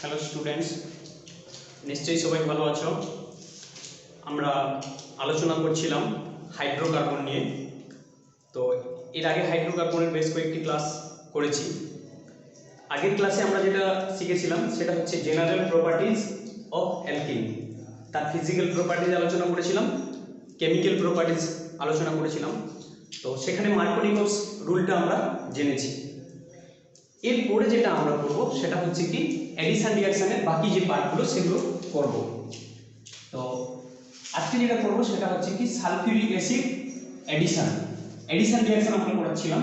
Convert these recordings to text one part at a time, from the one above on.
Hello students, নিশ্চয়ই সবাই ভালো আছো। আমরা আলোচনা করছিলাম হাইড্রোকার্বন নিয়ে। তো এর আগে হাইড্রোকার্বনের বেশ কয়েকটি ক্লাস করেছি। আগের ক্লাসে আমরা যেটা শিখেছিলাম সেটা হচ্ছে জেনারেল প্রপার্টিজ অফ অ্যালকিন। তার ফিজিক্যাল প্রপার্টিজ আলোচনা করেছিলাম, কেমিক্যাল প্রপার্টিজ আলোচনা করেছিলাম। তো সেখানে মার্কোনিকস রুলটা আমরা জেনেছি। এরপরে যেটা আমরা করব সেটা হচ্ছে কি অ্যাডিশন রিঅ্যাকশনের বাকি যে পার্টগুলো সেগুলো করব। তো আজকে যেটা করব সেটা হচ্ছে কি সালফিউরিক অ্যাসিড অ্যাডিশন রিঅ্যাকশন আমরা করেছিলাম।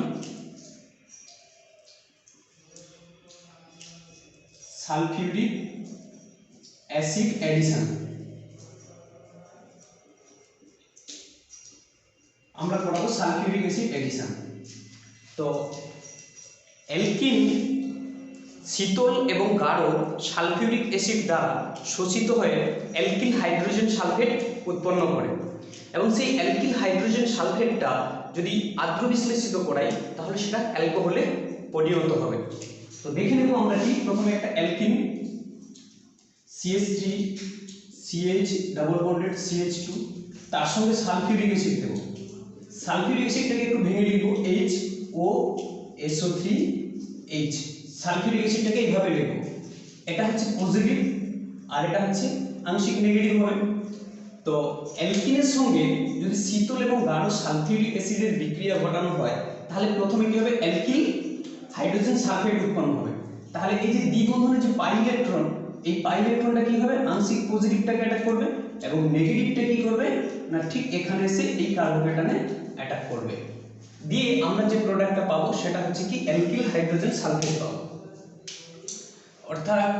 সালফিউরিক অ্যাসিড অ্যাডিশন আমরা করাবো সালফিউরিক অ্যাসিড অ্যাডিশন। তো অ্যালকিন শীতল এবং গাঢ় সালফিউরিক অ্যাসিড দ্বারা শোষিত হয়ে অ্যালকিল হাইড্রোজেন সালফেট উৎপন্ন করে, এবং সেই অ্যালকিল হাইড্রোজেন সালফেটটা যদি আর্দ্র বিশ্লেষিত করাই তাহলে সেটা অ্যালকোহলে পরিণত হবে। তো দেখে নেব আমরা কি। প্রথমে একটা alkyne CH3 CH double bonded CH2, তার সঙ্গে সালফিউরিক অ্যাসিড দেব। সালফিউরিক অ্যাসিডটাকে একটু ভেঙে লিখব HOSO3H। সালফিউরিক অ্যাসিডটাকে এইভাবে লিখব, এটা হচ্ছে পজিটিভ আর এটা হচ্ছে আংশিক নেগেটিভ হবে। তো অ্যালকিনের সঙ্গে যদি শীতল এবং গাঢ় সালফিউরিক অ্যাসিডের বিক্রিয়া ঘটানো হয় তাহলে প্রথমে কি হবে, অ্যালকিল হাইড্রোজেন সালফেট উৎপন্ন হবে। তাহলে এই যে দ্বিবন্ধনের যে পাই ইলেকট্রন, এই পাই ইলেকট্রনটা কি হবে, আংশিক পজিটিভটাকে অ্যাটাক করবে এবং নেগেটিভটা কি করবে না ঠিক এখানে এসে এই কার্বোকেটানে অ্যাটাক করবে। দিয়ে আমরা যে প্রোডাক্টটা পাবো সেটা হচ্ছে কি অ্যালকিল হাইড্রোজেন সালফেট পাবো। অর্থাৎ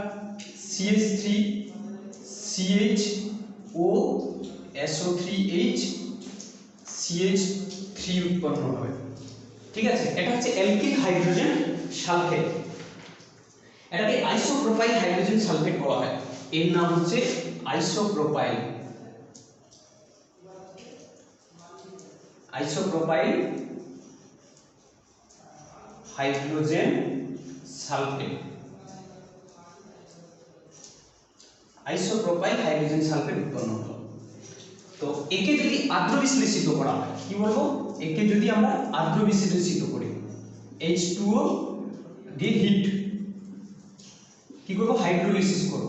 CH3 CHOSO3H CH3 উৎপন্ন হবে। ঠিক আছে, এটা হচ্ছে অ্যালকিল হাইড্রোজেন সালফেট। এটাকে আইসোপ্রোপাইল হাইড্রোজেন সালফেট বলা হয়। এর নাম হচ্ছে isopropyl hydrogen sulphate. Isopropyl hydrogen sulphate উৎপন্ন হলো। তো একে যদি আর্দ্র বিশ্লেষিত করা হয়, কি বলবো, একে যদি আমরা আর্দ্র বিশ্লেষিত করি H2O দিয়ে হিট কি করব, হাইড্রোলিসিস করব।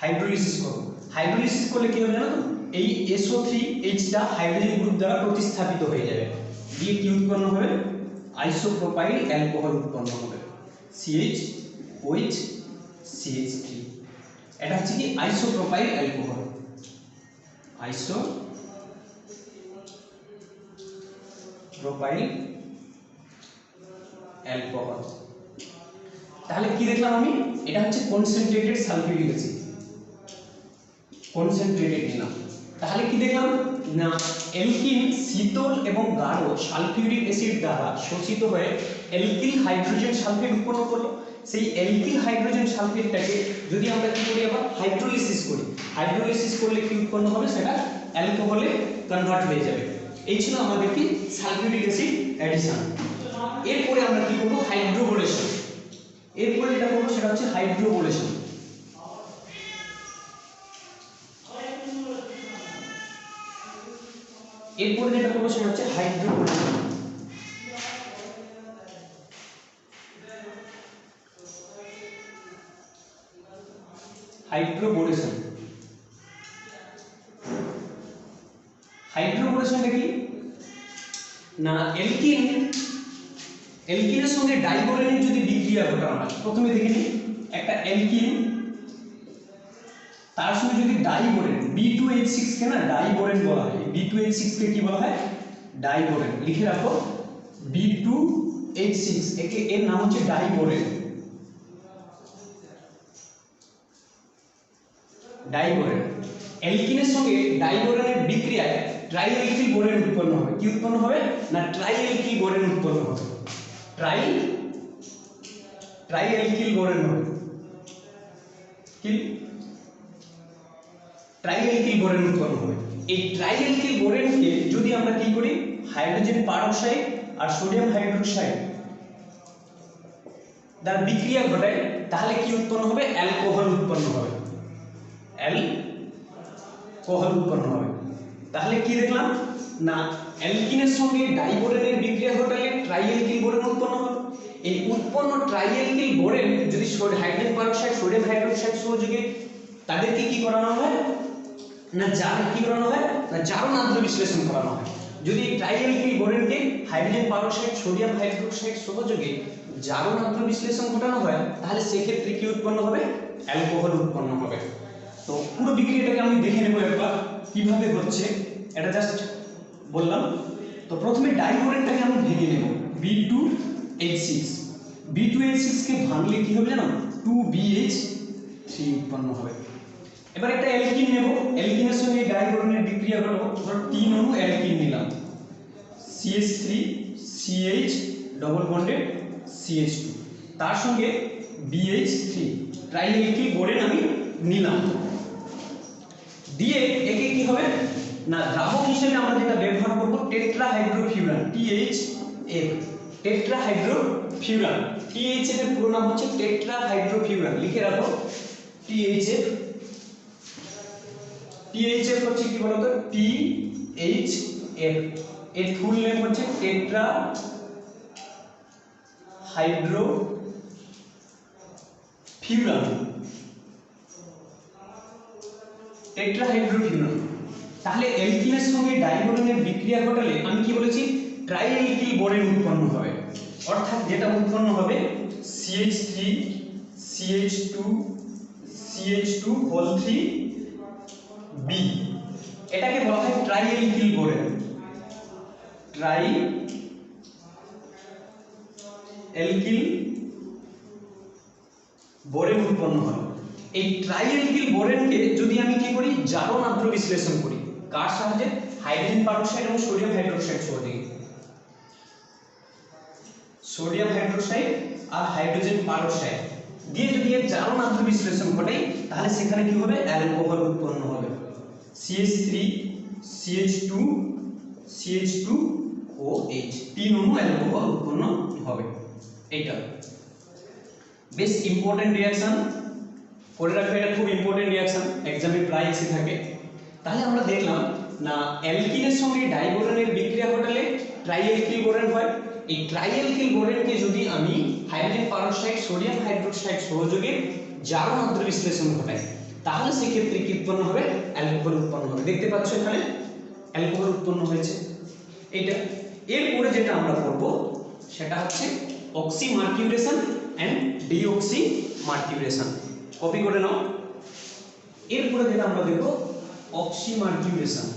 হাইড্রোলিসিস করলে কি হবে জানো তো, এই SO3H টা হাইড্রোজেন গ্রুপ দ্বারা প্রতিস্থাপিত হয়ে যাবে, দিয়ে কি উৎপন্ন হবে, আইসোপ্রোপাইল অ্যালকোহল উৎপন্ন হবে CHOH CH3। এটা হচ্ছে কি আইসোপ্রোপাইল অ্যালকোহল, আইসোপ্রোপাইল অ্যালকোহল। তাহলে কি দেখলাম আমি, এটা হচ্ছে কনসেন্ট্রেটেড সালফিউরিক অ্যাসিড, কনসেন্ট্রেটেড নিলাম। তাহলে কি দেখলাম না, অ্যালকিন শীতল এবং গাঢ় সালফিউরিক অ্যাসিড দ্বারা শোষিত হয়ে অ্যালকিল হাইড্রোজেন সালফেট উৎপন্ন করলো। সেই অ্যালকিল হাইড্রোজেন সালফেটটাকে যদি আমরা কি করি, আবার হাইড্রোলিসিস করি, হাইড্রোলিসিস করলে কি উৎপন্ন হবে, সেটা অ্যালকোহলে কনভার্ট হয়ে যাবে। এই ছিল আমাদের কি সালফিউরিক অ্যাসিড অ্যাডিশন। এরপরে আমরা কি করব, হাইড্রোবোলেশন। এরপরে যেটা করব সেটা হচ্ছে হাইড্রোবোলেশন। এরপরে যেটা করব সেটা হচ্ছে হাইড্রোবোলেশন। হাইড্রোবোলেশনটা কি না, অ্যালকিনের সঙ্গে ডাইবোরেনের যদি বিক্রিয়া ঘটানো হয়, প্রথমে দেখে নিই একটা অ্যালকিন তার সঙ্গে যদি ডাইবোরেন B2H6 কে না ডাইবোরেন বলা হয়। B2H6 কে কি বলা হয়, ডাইবোরেন। লিখে রাখো B2H6, একে এর নাম হচ্ছে ডাইবোরেন। অ্যালকিনের সঙ্গে ডাইবোরেনের বিক্রিয়ায় ট্রাইঅ্যালকিল বোরেন উৎপন্ন হবে। কি উৎপন্ন হবে না, ট্রাইঅ্যালকিল বোরেন উৎপন্ন হবে। ট্রাইঅ্যালকিল বোরেন হবে কি, ট্রাইঅ্যালকিল বোরেন উৎপন্ন হবে। এই ট্রাইঅ্যালকিল বোরেনকে যদি আমরা কি করি, হাইড্রোজেন পারঅক্সাইড আর সোডিয়াম হাইড্রোক্সাইড দ্বারা বিক্রিয়া ঘটায় তাহলে কি উৎপন্ন হবে? অ্যালকোহল উৎপন্ন হবে, অ্যালকোহল উৎপন্ন হবে। তাহলে কি দেখলাম না অ্যালকিনের সঙ্গে ডাইবোরেনের বিক্রিয়া ঘটালে ট্রাইএলকিল বোরেন উৎপন্ন হবে। এই উৎপন্ন ট্রাইএলকিল বোরেন যদি হাইড্রোজেন পারঅক্সাইড সোডিয়াম হাইড্রোক্সাইড সহযোগে তাদেরকে কি করানো হয় না জারণ আদ্র বিশ্লেষণ করানো হয়। যদি ট্রাইএলকিল বোরেনকে হাইড্রোজেন পারঅক্সাইড সোডিয়াম হাইড্রোক্সাইড সহযোগে জারণ আদ্র বিশ্লেষণ ঘটানো হয় তাহলে সেক্ষেত্রে কি উৎপন্ন হবে? অ্যালকোহল উৎপন্ন হবে। তো পুরো বিক্রিয়াটাকে আমি দেখে নেব একবার কিভাবে হচ্ছে, এটা জাস্ট বললাম। তো প্রথমে ডাইবোরেনটাকে আমি ভেঙে নেব, B2H6 কে ভাঙলে কি হবে জানো? 2BH3 উৎপন্ন হবে। এবার একটা অ্যালকিন নেব, অ্যালকিনের সঙ্গে ডাইবোরেনের বিক্রিয়া করব। ধরো 3 অণু অ্যালকিন নিলাম, CH3 CH double bonded CH2, তার সঙ্গে BH3 ট্রাইএলকিল বোরেন আমি নিলাম। দিয়ে একে কি হবে না দ্রাবক হিসেবে আমরা যেটা ব্যবহার করব টেট্রাহাইড্রোফিউরান, THF, টেট্রাহাইড্রোফিউরান। THF এর পুরো নাম হচ্ছে টেট্রাহাইড্রোফিউরান, লিখে রাখো THF। THF হচ্ছে কি বলতো? THF এর ফুল নেম হচ্ছে টেট্রাহাইড্রোফিউরান, টেট্রাহাইড্রোফিউরান। তাহলে অ্যালকিনের সঙ্গে ডাইবোরেনের বিক্রিয়া ঘটালে আমি কি বলেছি? ট্রাইএলকিল বোরেন উৎপন্ন হবে, অর্থাৎ যেটা উৎপন্ন হবে CH3 CH2 CH2 whole 3B, এটাকে বলা হয় ট্রাইএলকিল বোরেন, ট্রাইএলকিল বোরেন উৎপন্ন হয়। এই ট্রাইএলকিল বোরেনকে যদি আমি কি করি? জারণ আদ্র বিশ্লেষণ করি, কার সাহায্যে? হাইড্রোজেন পারঅক্সাইড এবং সোডিয়াম হাইড্রোক্সাইড সহযোগে। সোডিয়াম হাইড্রোক্সাইড আর হাইড্রোজেন পারঅক্সাইড দিয়ে যদি এর জারণ আদ্র বিশ্লেষণ ঘটাই তাহলে সেখানে কি হবে? অ্যালকোহল উৎপন্ন হবে, CH3 CH2 CH2OH, 3 অণু অ্যালকোহল উৎপন্ন হবে। এইটা বেশ ইম্পর্টেন্ট রিঅ্যাকশন, করে রাখবে, এটা খুব ইম্পর্টেন্ট রিঅ্যাকশন, এক্সামে প্রায় এসে থাকে। তাহলে আমরা দেখলাম না অ্যালকিনের সঙ্গে ডাইবোরেনের বিক্রিয়া ঘটালে ট্রাইএলকিল বোরেন হয়। এই ট্রাইএলকিল বোরেনকে যদি আমি হাইড্রোজেন পারঅক্সাইড সোডিয়াম হাইড্রোক্সাইড সহযোগে জারণ আদ্র বিশ্লেষণ ঘটাই তাহলে সেক্ষেত্রে কি উৎপন্ন হবে? অ্যালকোহল উৎপন্ন হবে। দেখতে পাচ্ছ এখানে অ্যালকোহল উৎপন্ন হয়েছে। এইটা এরপরে যেটা আমরা করব সেটা হচ্ছে অক্সিমার্কিউরেশন এন্ড ডিঅক্সিমার্কিউরেশন, কপি করে নাও। এরপরে যেটা আমরা দেখব অক্সিমার্কিউরেশন।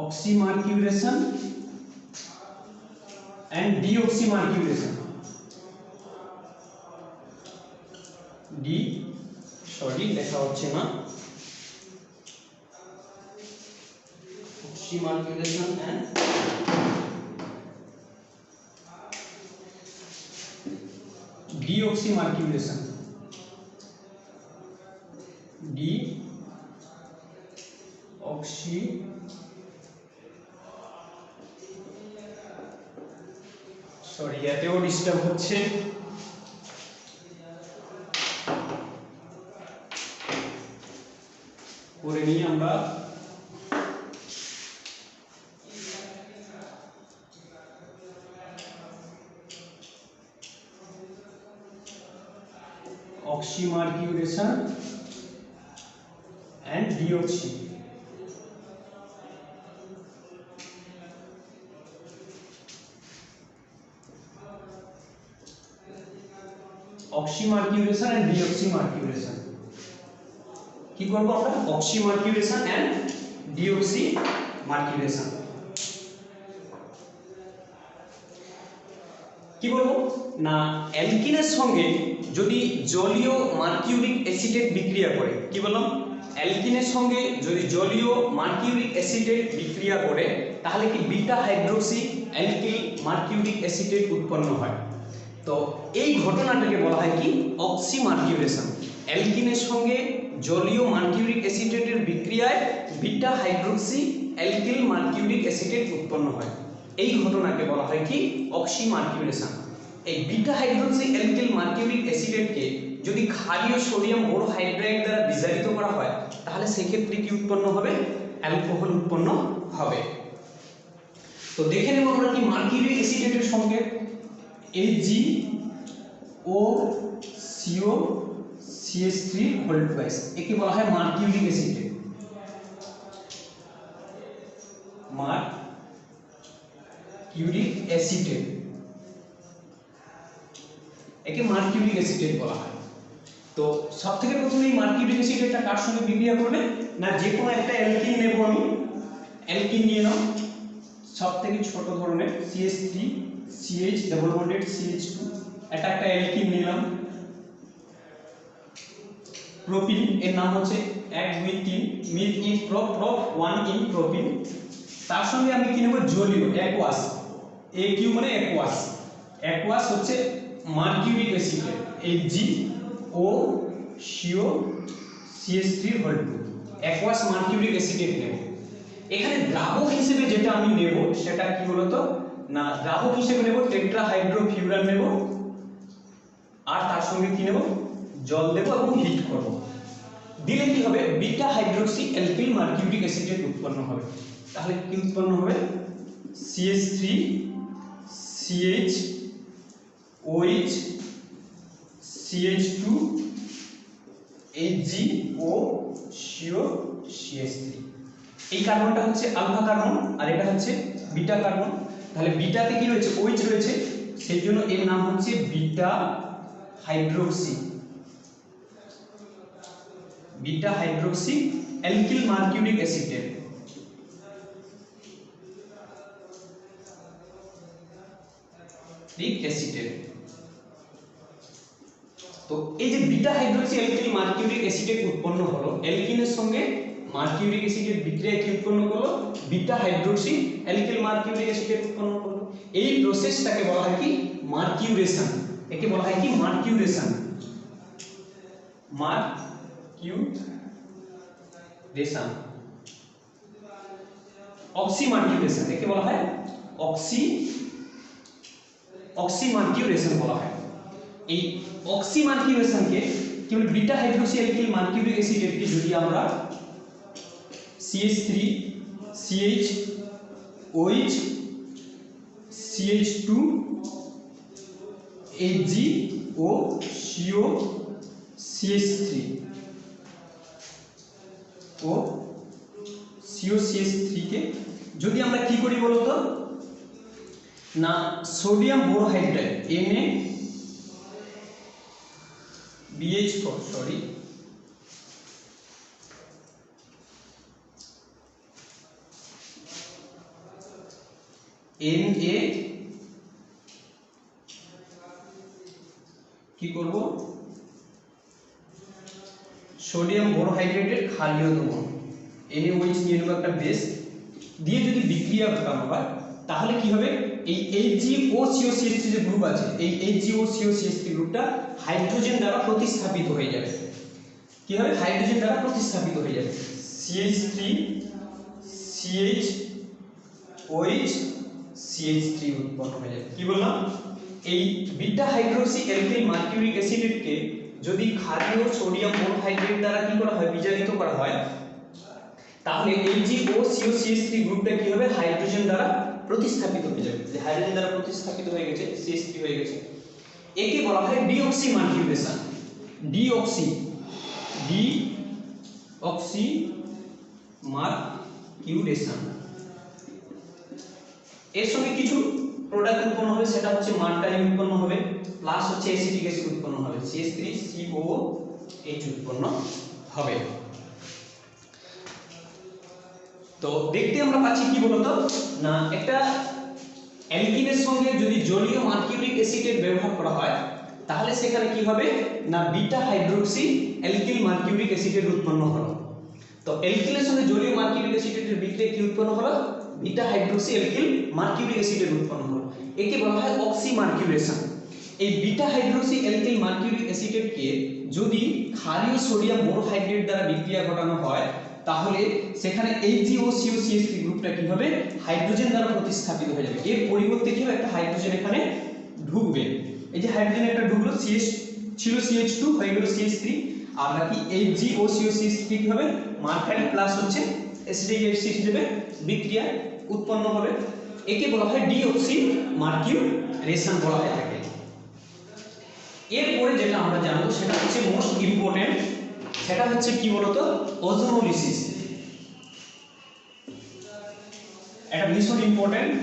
Oxymercuration and deoxymercuration, লেখা হচ্ছে না, oxymercuration and deoxymercuration, সরি এতেও ডিস্টার্ব হচ্ছে। করে নিয়ে আমরা oxymercuration and deoxy, oxymercuration and deoxymercuration কি করব আমরা? oxymercuration and deoxymercuration কি বলবো না অ্যালকিনের সঙ্গে যদি জলীয় মার্কিউরিক অ্যাসিডেট বিক্রিয়া করে, কি বললাম? অ্যালকিনের সঙ্গে যদি জলীয় মার্কিউরিক অ্যাসিটেট বিক্রিয়া করে তাহলে কি beta hydroxy alkyl mercuric acetate উৎপন্ন হয়। তো এই ঘটনাটাকে বলা হয় কি অক্সিমার্কিউরেশন। অ্যালকিনের সঙ্গে জলীয় মার্কিউরিক অ্যাসিটেটের বিক্রিয়ায় beta hydroxy alkyl mercuric acetate উৎপন্ন হয়। এই ঘটনাকে বলা হয় কি অক্সিমার্কিউরেশন। এই বিটা হাইড্রোক্সি অ্যালকিল মার্কিউরিক অ্যাসিটেটকে যদি ক্ষারীয় সোডিয়াম বোরোহাইড্রাইড দ্বারা বিজারিত করা হয় তাহলে সেক্ষেত্রে কি উৎপন্ন হবে, অ্যালকোহল উৎপন্ন হবে। তো দেখে নেব আমরা কি মার্কিউরিক অ্যাসিটেটের সঙ্গে AgOCO CH3 2 একে বলা হয় মার্কিউরিক অ্যাসিটেট। মার্কিউরিক অ্যাসিটেট একে মার্কিউরিক অ্যাসিটেট বলা হয়। তো সবথেকে প্রথমে এই মার্কিউরিক অ্যাসিটেটটা কার সঙ্গে বিক্রিয়া করবে না যে কোনো একটা অ্যালকিন নেব আমি। অ্যালকিন নিয়ে নাও সবথেকে ছোট ধরনের CH3 CH double bonded CH2 এটা একটা অ্যালকিন নিলাম। প্রোপিন এর নাম হচ্ছে 1 2 3 myth in prop 1 in propene. তার সঙ্গে আমি কি নেব জলীয় অ্যাকোয়াস। AQ মানে অ্যাকোয়াস। অ্যাকোয়াস হচ্ছে mercuric acetate AgOCO CH3 2 aqueous mercuric acetate নেব। এখানে দ্রাবক হিসেবে যেটা আমি নেব সেটা কি বলতো না দ্রাবক হিসেবে নেব টেট্রাহাইড্রোফিউরান নেব আর তার সঙ্গে কি নেব জল দেব এবং হিট করব। দিলে কি হবে beta hydroxy alkyl mercuric acetate উৎপন্ন হবে। তাহলে কি উৎপন্ন হবে CH3 CH OH CH2 AgOCO CH3। এই কার্বনটা হচ্ছে আলফা কার্বন আর এটা হচ্ছে বিটা কার্বন। তাহলে বিটাতে কি রয়েছে OH রয়েছে, সেই জন্য এর নাম হচ্ছে beta hydroxy. Beta hydroxy alkyl mercuric acetate. Acetate. তো এই যে beta hydroxy alkyl mercuric acetate উৎপন্ন হলো, অ্যালকিনের সঙ্গে মার্কিউরিক অ্যাসিটেট বিক্রিয়ায় কি উৎপন্ন করলো beta hydroxy alkyl mercuric acetate উৎপন্ন করলো। এই প্রসেসটাকে বলা হয় কি মার্কিউরেশন। একে বলা হয় কি মার্কিউরেশন। মার্কিউরেশন অক্সিমার্কিউরেশন একে বলা হয় অক্সিমার্কিউরেশন বলা হয়। এই অক্সিমার্কিউরেশনকে কেবল বিটা হাইড্রোক্সি অ্যালকিল মার্কিউরিক অ্যাসিটেটকে যদি আমরা CH3 CH OH CH2 AgOCO CH3 ও COCH3 কে যদি আমরা কি করি বলতো না সোডিয়াম বোরোহাইড্রাইড NaBH4 Na কি করব সোডিয়াম বোরোহাইড্রেটের ক্ষারীয় দ্রবণ NaOH নিয়ে নেব একটা বেস দিয়ে যদি বিক্রিয়া ঘটানো হয় তাহলে কি হবে এই AgOCO যে গ্রুপ আছে এই AgOCO গ্রুপটা হাইড্রোজেন দ্বারা প্রতিস্থাপিত হয়ে যাবে। কি হবে হাইড্রোজেন দ্বারা প্রতিস্থাপিত হয়ে যাবে। CH3 CH OH CH3 উৎপন্ন হয়ে যাবে। কি বললাম এই বিটা হাইড্রোক্সি অ্যালকিল মার্কিউরিক অ্যাসিডকে যদি ক্ষারীয় সোডিয়াম বোরোহাইড্রেট দ্বারা কি করা হয় বিজারিত করা হয় তাহলে AgOCO CH3 গ্রুপটা কি হবে হাইড্রোজেন দ্বারা প্রতিস্থাপিত হয়ে যাবে। যে হাইড্রোজেন দ্বারা প্রতিস্থাপিত হয়ে গেছে CH3 হয়ে গেছে একে বলা হয় ডিঅক্সিমার্কিউরেশন। ডিঅক্সিমার্কিউরেশন। এর সঙ্গে কিছু প্রোডাক্ট উৎপন্ন হবে সেটা হচ্ছে মার্কারি উৎপন্ন হবে প্লাস হচ্ছে অ্যাসিটিক অ্যাসিড উৎপন্ন হবে CH3COOH উৎপন্ন হবে। তো দেখতে আমরা পাচ্ছি কি বলতো না একটা অ্যালকিনের সঙ্গে যদি জলীয় মার্কিউরিক অ্যাসিটেট ব্যবহার করা হয় তাহলে সেখানে কি হবে না beta hydroxy alkyl mercuric acetate উৎপন্ন হলো। তো অ্যালকিনের সঙ্গে জলীয় মার্কিউরিক অ্যাসিডেটের বিক্রিয়া কি উৎপন্ন হলো? বিটা হাইড্রোক্সি অ্যালকিল মার্কিউরিক অ্যাসিডেট উৎপন্ন হলো। একে বলা হয় অক্সিমার্কিউরেশন। এই বিটা হাইড্রোক্সি অ্যালকিল মার্কিউরিক অ্যাসিডেটকে যদি ক্ষারীয় সোডিয়াম বোরোহাইড্রেট দ্বারা বিক্রিয়া ঘটানো হয় তাহলে সেখানে HgOCO-CH3 গ্রুপটা কি হবে? হাইড্রোজেন দ্বারা প্রতিস্থাপিত হয়ে যাবে। এর পরিবর্তে কি হবে? একটা হাইড্রোজেন এখানে ঢুকবে। এই যে হাইড্রোজেন একটা ঢুকলো, CH ছিল CH2 হয়ে গেল CH3, আর বাকি HgOCO-CH3 কি হবে? মার্কারি প্লাস হচ্ছে অ্যাসিটিক অ্যাসিড হিসেবে বিক্রিয়া উৎপন্ন হবে। একে বলা হয় ডিঅক্সিমার্কিউরেশন বলা হয় থাকে। এরপরে যেটা আমরা জানবো সেটা হচ্ছে মোস্ট ইম্পর্টেন্ট, সেটা হচ্ছে কি বলতো? ওজোনোলিসিস। এটা ভীষণ ইম্পর্টেন্ট।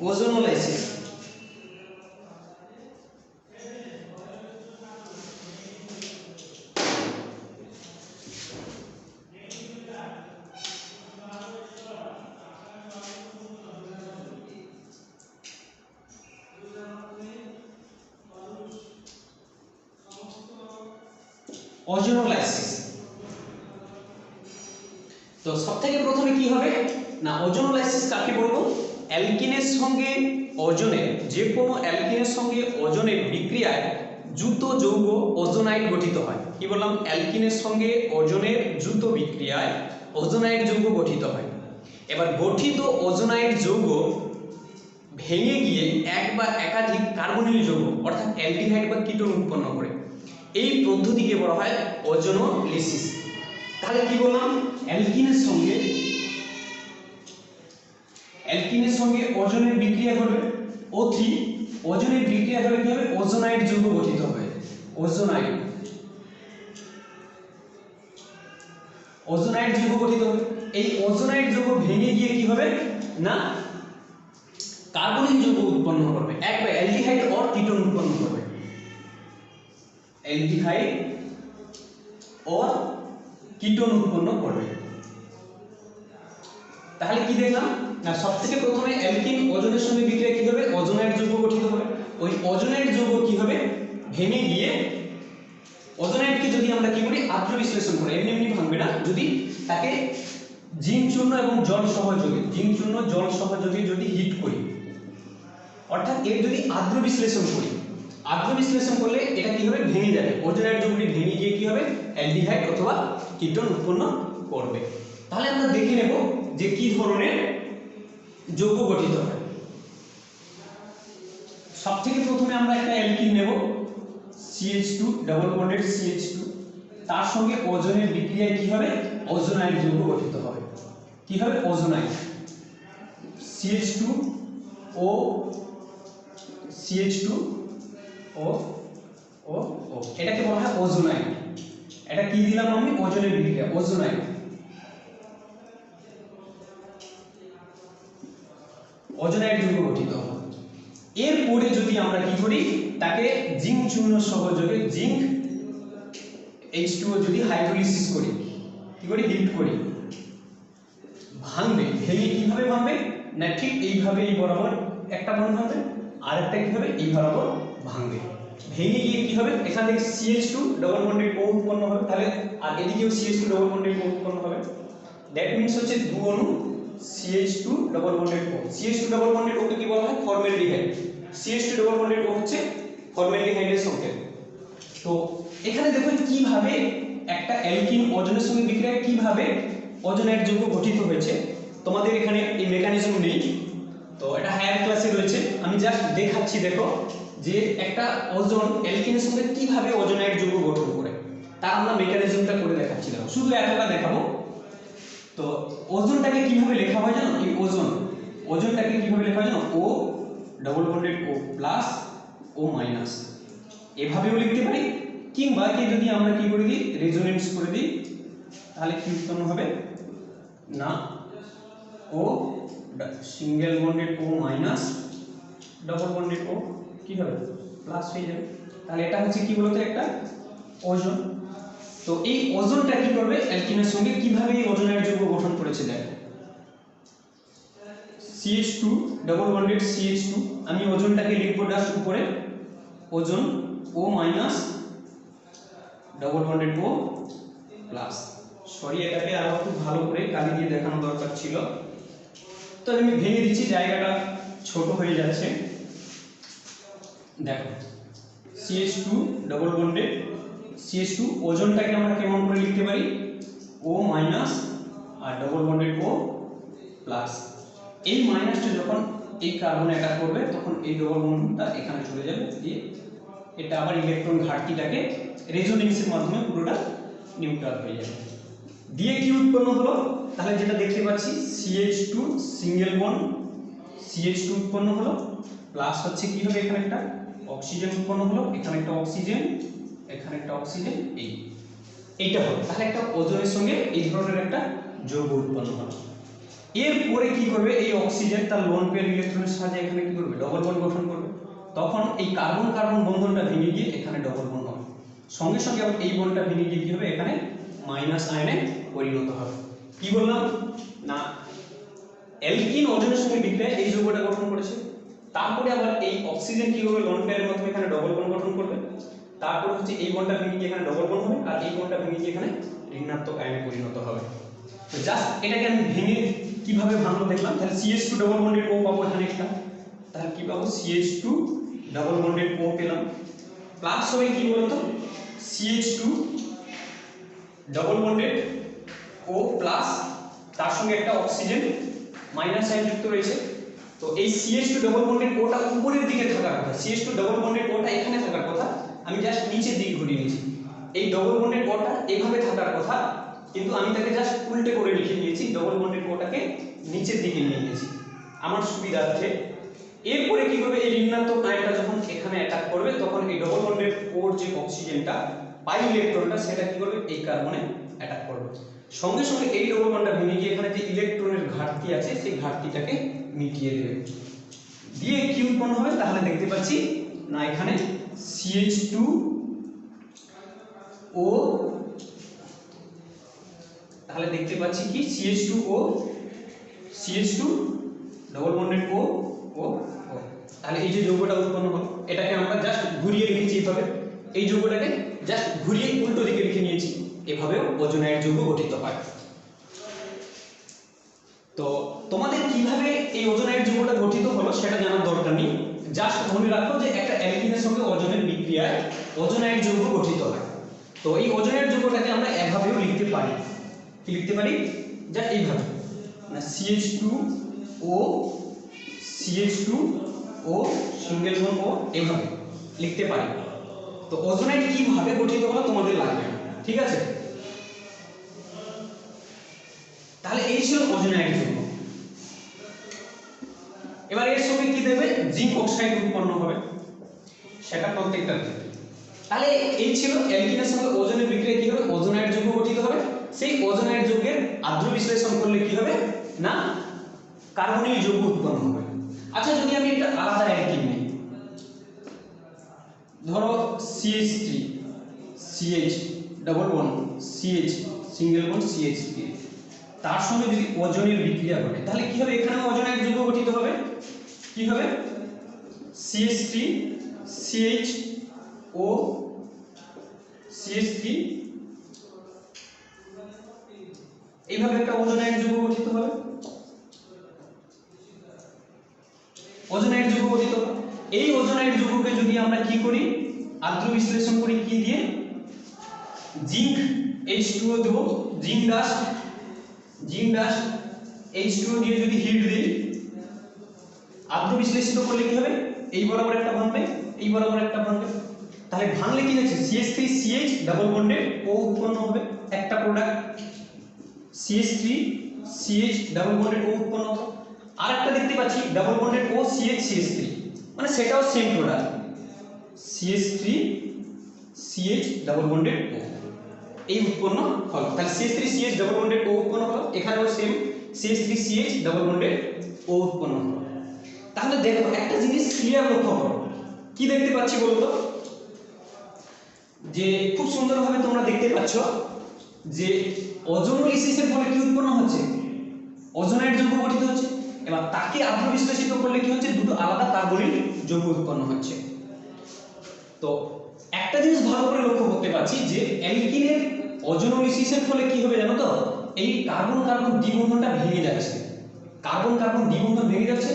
Ozonolysis ozonolysis. তো সবথেকে প্রথমে কি হবে না, ওজোনোলাইসিস কাকে বলবো? অ্যালকিনের সঙ্গে ওজোনের, যে কোনো অ্যালকিনের সঙ্গে ওজনের বিক্রিয়ায় যুত যৌগ ওজোনাইড গঠিত হয়। কি বললাম? অ্যালকিনের সঙ্গে ওজনের যুত বিক্রিয়ায় ওজোনাইড যৌগ গঠিত হয়। এবার গঠিত ওজোনাইড যৌগ ভেঙে গিয়ে এক বা একাধিক কার্বনিল যৌগ অর্থাৎ অ্যালডিহাইড বা কিটোন উৎপন্ন করে। এই পদ্ধতিকে বলা হয় ওজোনোলিসিস। তাহলে কি বললাম? অ্যালকিনের সঙ্গে ওজনের বিক্রিয়া ঘটবে O3, ওজনের বিক্রিয়া হলে কি হবে? ওজোনাইড যৌগ গঠিত হবে। ওজোনাইড যৌগ গঠিত হবে। এই ওজোনাইড যৌগ ভেঙে গিয়ে কি হবে না কার্বনিল যৌগ উৎপন্ন করবে, এক বা অ্যালডিহাইড অর কিটোন উৎপন্ন করবে। অ্যালডিহাইড অর কিটোন উৎপন্ন করবে। তাহলে কি দেখলাম না, সবথেকে প্রথমে অ্যালকিন ওজনের সঙ্গে বিক্রিয়া কি হবে? ওজোনাইড যৌগ গঠিত হবে। ওই ওজোনাইড যৌগ কি হবে? ভেঙে গিয়ে ওজোনাইডকে যদি আমরা কি করি? আদ্র বিশ্লেষণ করি, এমনি এমনি ভাঙবে না, যদি তাকে জিঙ্ক চূর্ণ এবং জল সহযোগে যদি হিট করি, অর্থাৎ এর যদি আদ্র বিশ্লেষণ করি, আদ্র বিশ্লেষণ করলে এটা কি হবে? ভেঙে যাবে। ওজোনাইড যৌগটি ভেঙে গিয়ে কি হবে? অ্যালডিহাইড অথবা কিটোন উৎপন্ন করবে। তাহলে আমরা দেখে নেব যে কি ধরনের যৌগ গঠিত হয়। সবথেকে প্রথমে আমরা একটা অ্যালকিন নেব, CH2 ডাবল বন্ডেড CH2, তার সঙ্গে ওজনের বিক্রিয়ায় কি হবে? ওজোনাইড যৌগ গঠিত হবে। কি হবে? ওজোনাইড। CH2O এটাকে বলা হয় ওজোনাইড। এটা কি দিলাম আমি? ওজনের বিক্রিয়া, ওজোনাইড। ওজোনাইড যৌগ গঠিত হবে। এরপরে যদি আমরা কি করি? তাকে জিঙ্ক চূর্ণ সহযোগে জিঙ্ক H2O যদি হাইড্রোলিসিস করি, কি করি? হিট করি, ভাঙবে। ভেঙে কিভাবে ভাঙবে না, ঠিক এইভাবে এই বরাবর একটা বন্ধ ভাঙবে, আর একটা কি হবে? এই বরাবর ভাঙবে। ভেঙে গিয়ে কি হবে? এখান থেকে CH2 ডাবল বন্ডেড O উৎপন্ন হবে, তাহলে আর এদিকেও CH2 ডাবল বন্ডেড O উৎপন্ন হবে। দ্যাট মিন্স হচ্ছে দু অণু CH2 double bonded O। CH2 double bonded O কে কি বলা হয়? Formaldehyde. CH2 double bonded O হচ্ছে ফর্মালডিহাইডের সংকেত। তো এখানে দেখুন কিভাবে একটা অ্যালকিন ওজনের সঙ্গে বিক্রিয়া কিভাবে ওজোনাইড যৌগ গঠিত হয়েছে। তোমাদের এখানে এই মেকানিজম নেই, তো এটা হায়ার ক্লাসে রয়েছে, আমি জাস্ট দেখাচ্ছি। দেখো যে একটা ওজন অ্যালকিনের সঙ্গে কিভাবে ওজোনাইড যৌগ গঠন করে, তার আমরা মেকানিজমটা করে দেখাচ্ছি। দেখো শুধু এতটা দেখাবো। তো ওজনটাকে কিভাবে লেখা হয় জানো? এই ওজনটাকে কিভাবে লেখা হয় জানো? O double bonded O plus O minus, এভাবেও লিখতে পারি, কিংবা কি যদি আমরা কি করে দিই? রেজোনেন্স করে দিই, তাহলে কি উৎপন্ন হবে না O single bonded O minus double bonded O কি হবে? প্লাস হয়ে যাবে। তাহলে এটা হচ্ছে কি বলতো? একটা ওজন। তো এই ওজনটা কি করবে? অ্যালকিনের সঙ্গে কিভাবে এই ওজোনাইড যৌগ গঠন করেছে দেখো। CH2 ডবল বন্ডেড CH2, আমি ওজনটাকে লিখবো জাস্ট উপরে ওজন O minus double bonded O plus. Sorry, এটাকে আরো একটু ভালো করে কালি দিয়ে দেখানো দরকার ছিল, তো আমি ভেঙে দিচ্ছি, জায়গাটা ছোট হয়ে যাচ্ছে। দেখো CH2 ডবল বন্ডেড CH2, ওজনটাকে আমরা কেমন করে লিখতে পারি, O মাইনাস আর ডবল বন্ডেড O প্লাস। এই মাইনাসটা যখন এই কার্বনে অ্যাটাক করবে তখন এই ডবল বন্ডটা এখানে চলে যাবে, দিয়ে এটা আবার ইলেকট্রন ঘাটতিটাকে রেজোনেন্সের মাধ্যমে পুরোটা নিউট্রাল হয়ে যাবে। দিয়ে কি উৎপন্ন হলো, তাহলে যেটা দেখতে পাচ্ছি CH2 সিঙ্গেল বন্ড CH2 উৎপন্ন হলো, প্লাস হচ্ছে কি হবে, এখানে একটা অক্সিজেন উৎপন্ন হলো, এখানে একটা অক্সিজেন, এখানে একটা অক্সিজেন, এইটা হলো। তাহলে একটা ওজনের সঙ্গে এই ধরনের একটা যৌগ উৎপন্ন হলো। এরপরে কি করবে, এই অক্সিজেন তার লোন পেয়ার ইলেকট্রনের সাহায্যে এখানে কি করবে, ডবল বন্ড গঠন করবে। তখন এই কার্বন কার্বন বন্ধনটা ভেঙে গিয়ে এখানে ডবল বন্ড হবে, সঙ্গে সঙ্গে আবার এই বন্ডটা ভেঙে গিয়ে কি হবে, এখানে মাইনাস আয়নে পরিণত হবে। কি বললাম না, অ্যালকিন ওজনের সঙ্গে বিক্রিয়ায় এই যৌগটা গঠন করেছে, তারপরে আবার এই অক্সিজেন কি হবে, লোন পেয়ারের মাধ্যমে এখানে ডবল বন্ড গঠন করবে, তারপর হচ্ছে এই বন্ডটা ভেঙে গিয়ে এখানে ডবল বন্ড হবে, আর এই বন্ডটা ভেঙে গিয়ে এখানে ঋণাত্মক আয়নে পরিণত হবে। তো জাস্ট এটাকে আমি ভেঙে কিভাবে ভাঙবো দেখলাম। তাহলে CH2 ডবল বন্ডেড O পাবো এখানে একটা, তাহলে কি পাবো, CH2 ডবল বন্ডেড O পেলাম, প্লাস হবে কি বলতো, CH2 double bonded O plus, তার সঙ্গে একটা অক্সিজেন মাইনাস আয়ন যুক্ত রয়েছে। তো এই CH2 ডবল বন্ডেড ওটা উপরের দিকে থাকার কথা, CH2 ডবল বন্ডেড ওটা এখানে থাকার কথা, আমি জাস্ট নিচের দিকে ঘুরিয়ে নিয়েছি। এই ডবল বন্ডেড ওটা এভাবে থাকার কথা, কিন্তু আমি তাকে জাস্ট উল্টে করে লিখে নিয়েছি, ডবল বন্ডেড ওটাকে নিচের দিকে নিয়ে নিয়েছি আমার সুবিধার্থে। এরপরে কি হবে, এই ঋণাত্মক আয়নটা যখন এখানে অ্যাটাক করবে তখন এই ডবল বন্ডেড ওর যে অক্সিজেনটা পাই ইলেকট্রনটা সেটা কি করবে, এই কার্বনে অ্যাটাক করবে, সঙ্গে সঙ্গে এই ডবল বন্ডটা ভেঙে গিয়ে এখানে যে ইলেকট্রনের ঘাটতি আছে সেই ঘাটতিটাকে মিটিয়ে দেবে। দিয়ে কি উৎপন্ন হবে, তাহলে দেখতে পাচ্ছি না এখানে CH2O, তাহলে দেখতে পাচ্ছি কি CH2O CH2 double bonded O O O। তাহলে এই যে যৌগটা উৎপন্ন হলো এটাকে আমরা জাস্ট ঘুরিয়ে লিখেছি এভাবে, এই যৌগটাকে জাস্ট ঘুরিয়ে উল্টো দিকে লিখে নিয়েছি, এভাবেও ওজোনাইড যৌগ গঠিত হয়। তো তোমাদের কিভাবে এই ওজোনাইড যৌগটা গঠিত হলো সেটা জানার দরকার নেই, জাস্ট মনে রাখো যে একটা অ্যালকিনের সঙ্গে ওজনের বিক্রিয়ায় ওজোনাইড যৌগ গঠিত হয়। তো এই ওজোনাইড যৌগটাকে আমরা এভাবেও লিখতে পারি, কি লিখতে পারি, যা এইভাবে, না CH2O CH2O single bond O এভাবে লিখতে পারি। তো ওজোনাইড কিভাবে গঠিত হলো তোমাদের লাগবে, ঠিক আছে। তাহলে এই ছিল ওজোনাইড যৌগ। এবার এর সঙ্গে কি দেবে, জিঙ্ক অক্সাইড উৎপন্ন হবে, সেটা প্রত্যেকটা দেবে। তাহলে এই ছিল অ্যালকিনের সঙ্গে ওজনের বিক্রিয়া কি হবে, ওজোনাইড যৌগ গঠিত হবে। সেই ওজোনাইড যৌগের আদ্র বিশ্লেষণ করলে কি হবে না, কার্বনীয় যৌগ উৎপন্ন হবে। আচ্ছা, যদি আমি একটা আলাদা অ্যালকিন নিই, ধরো CH3 CH double bond CH single bond CH3, তার সঙ্গে যদি ওজনের বিক্রিয়া ঘটে তাহলে কি হবে, এখানেও ওজোনাইড যৌগ গঠিত হবে। কি হবে, CH3 CHO CH3, এইভাবে একটা ওজোনাইড যৌগ গঠিত হবে, ওজোনাইড যৌগ গঠিত। এই ওজোনাইড যৌগকে যদি আমরা কি করি, আদ্র বিশ্লেষণ করি কি দিয়ে, জিঙ্ক H2O দেব, জিঙ্ক ডাস্ট H2O দিয়ে যদি হিট দিই, আদ্র বিশ্লেষিত করলে কি হবে, এই বরাবর একটা ভাঙবে, এই বরাবর একটা ভাঙবে। তাহলে ভাঙলে কি হচ্ছে, CH3 CH double bonded O উৎপন্ন হবে, একটা product CH3 CH double bonded O উৎপন্ন হবে। আরেকটা দেখতে পাচ্ছি double bonded O CH CH3, মানে সেটাও same product CH3 CH double bonded O, এই উৎপন্ন হলো। তাহলে CH3 CH double bonded O উৎপন্ন হলো, এখানেও same CH3 CH double bonded O উৎপন্ন হলো। তাহলে দেখো একটা জিনিস ক্লিয়ার লক্ষ্য করো, কি দেখতে পাচ্ছি বলতো, যে খুব সুন্দরভাবে তোমরা দেখতে পাচ্ছ যে ওজোনোলিসিসের ফলে কি উৎপন্ন হচ্ছে, ওজোনাইড যৌগ গঠিত হচ্ছে। এবার তাকে আদ্র বিশ্লেষিত করলে কি হচ্ছে, দুটো আলাদা কার্বনিক যৌগ উৎপন্ন হচ্ছে। তো একটা জিনিস ভালো করে লক্ষ্য করতে পারছি যে অ্যালকিনের ওজোনোলিসিসের ফলে কি হবে জানো তো, এই কার্বন কার্বন দ্বিবন্ধনটা ভেঙে যাচ্ছে, কার্বন কার্বন দ্বিবন্ধন ভেঙে যাচ্ছে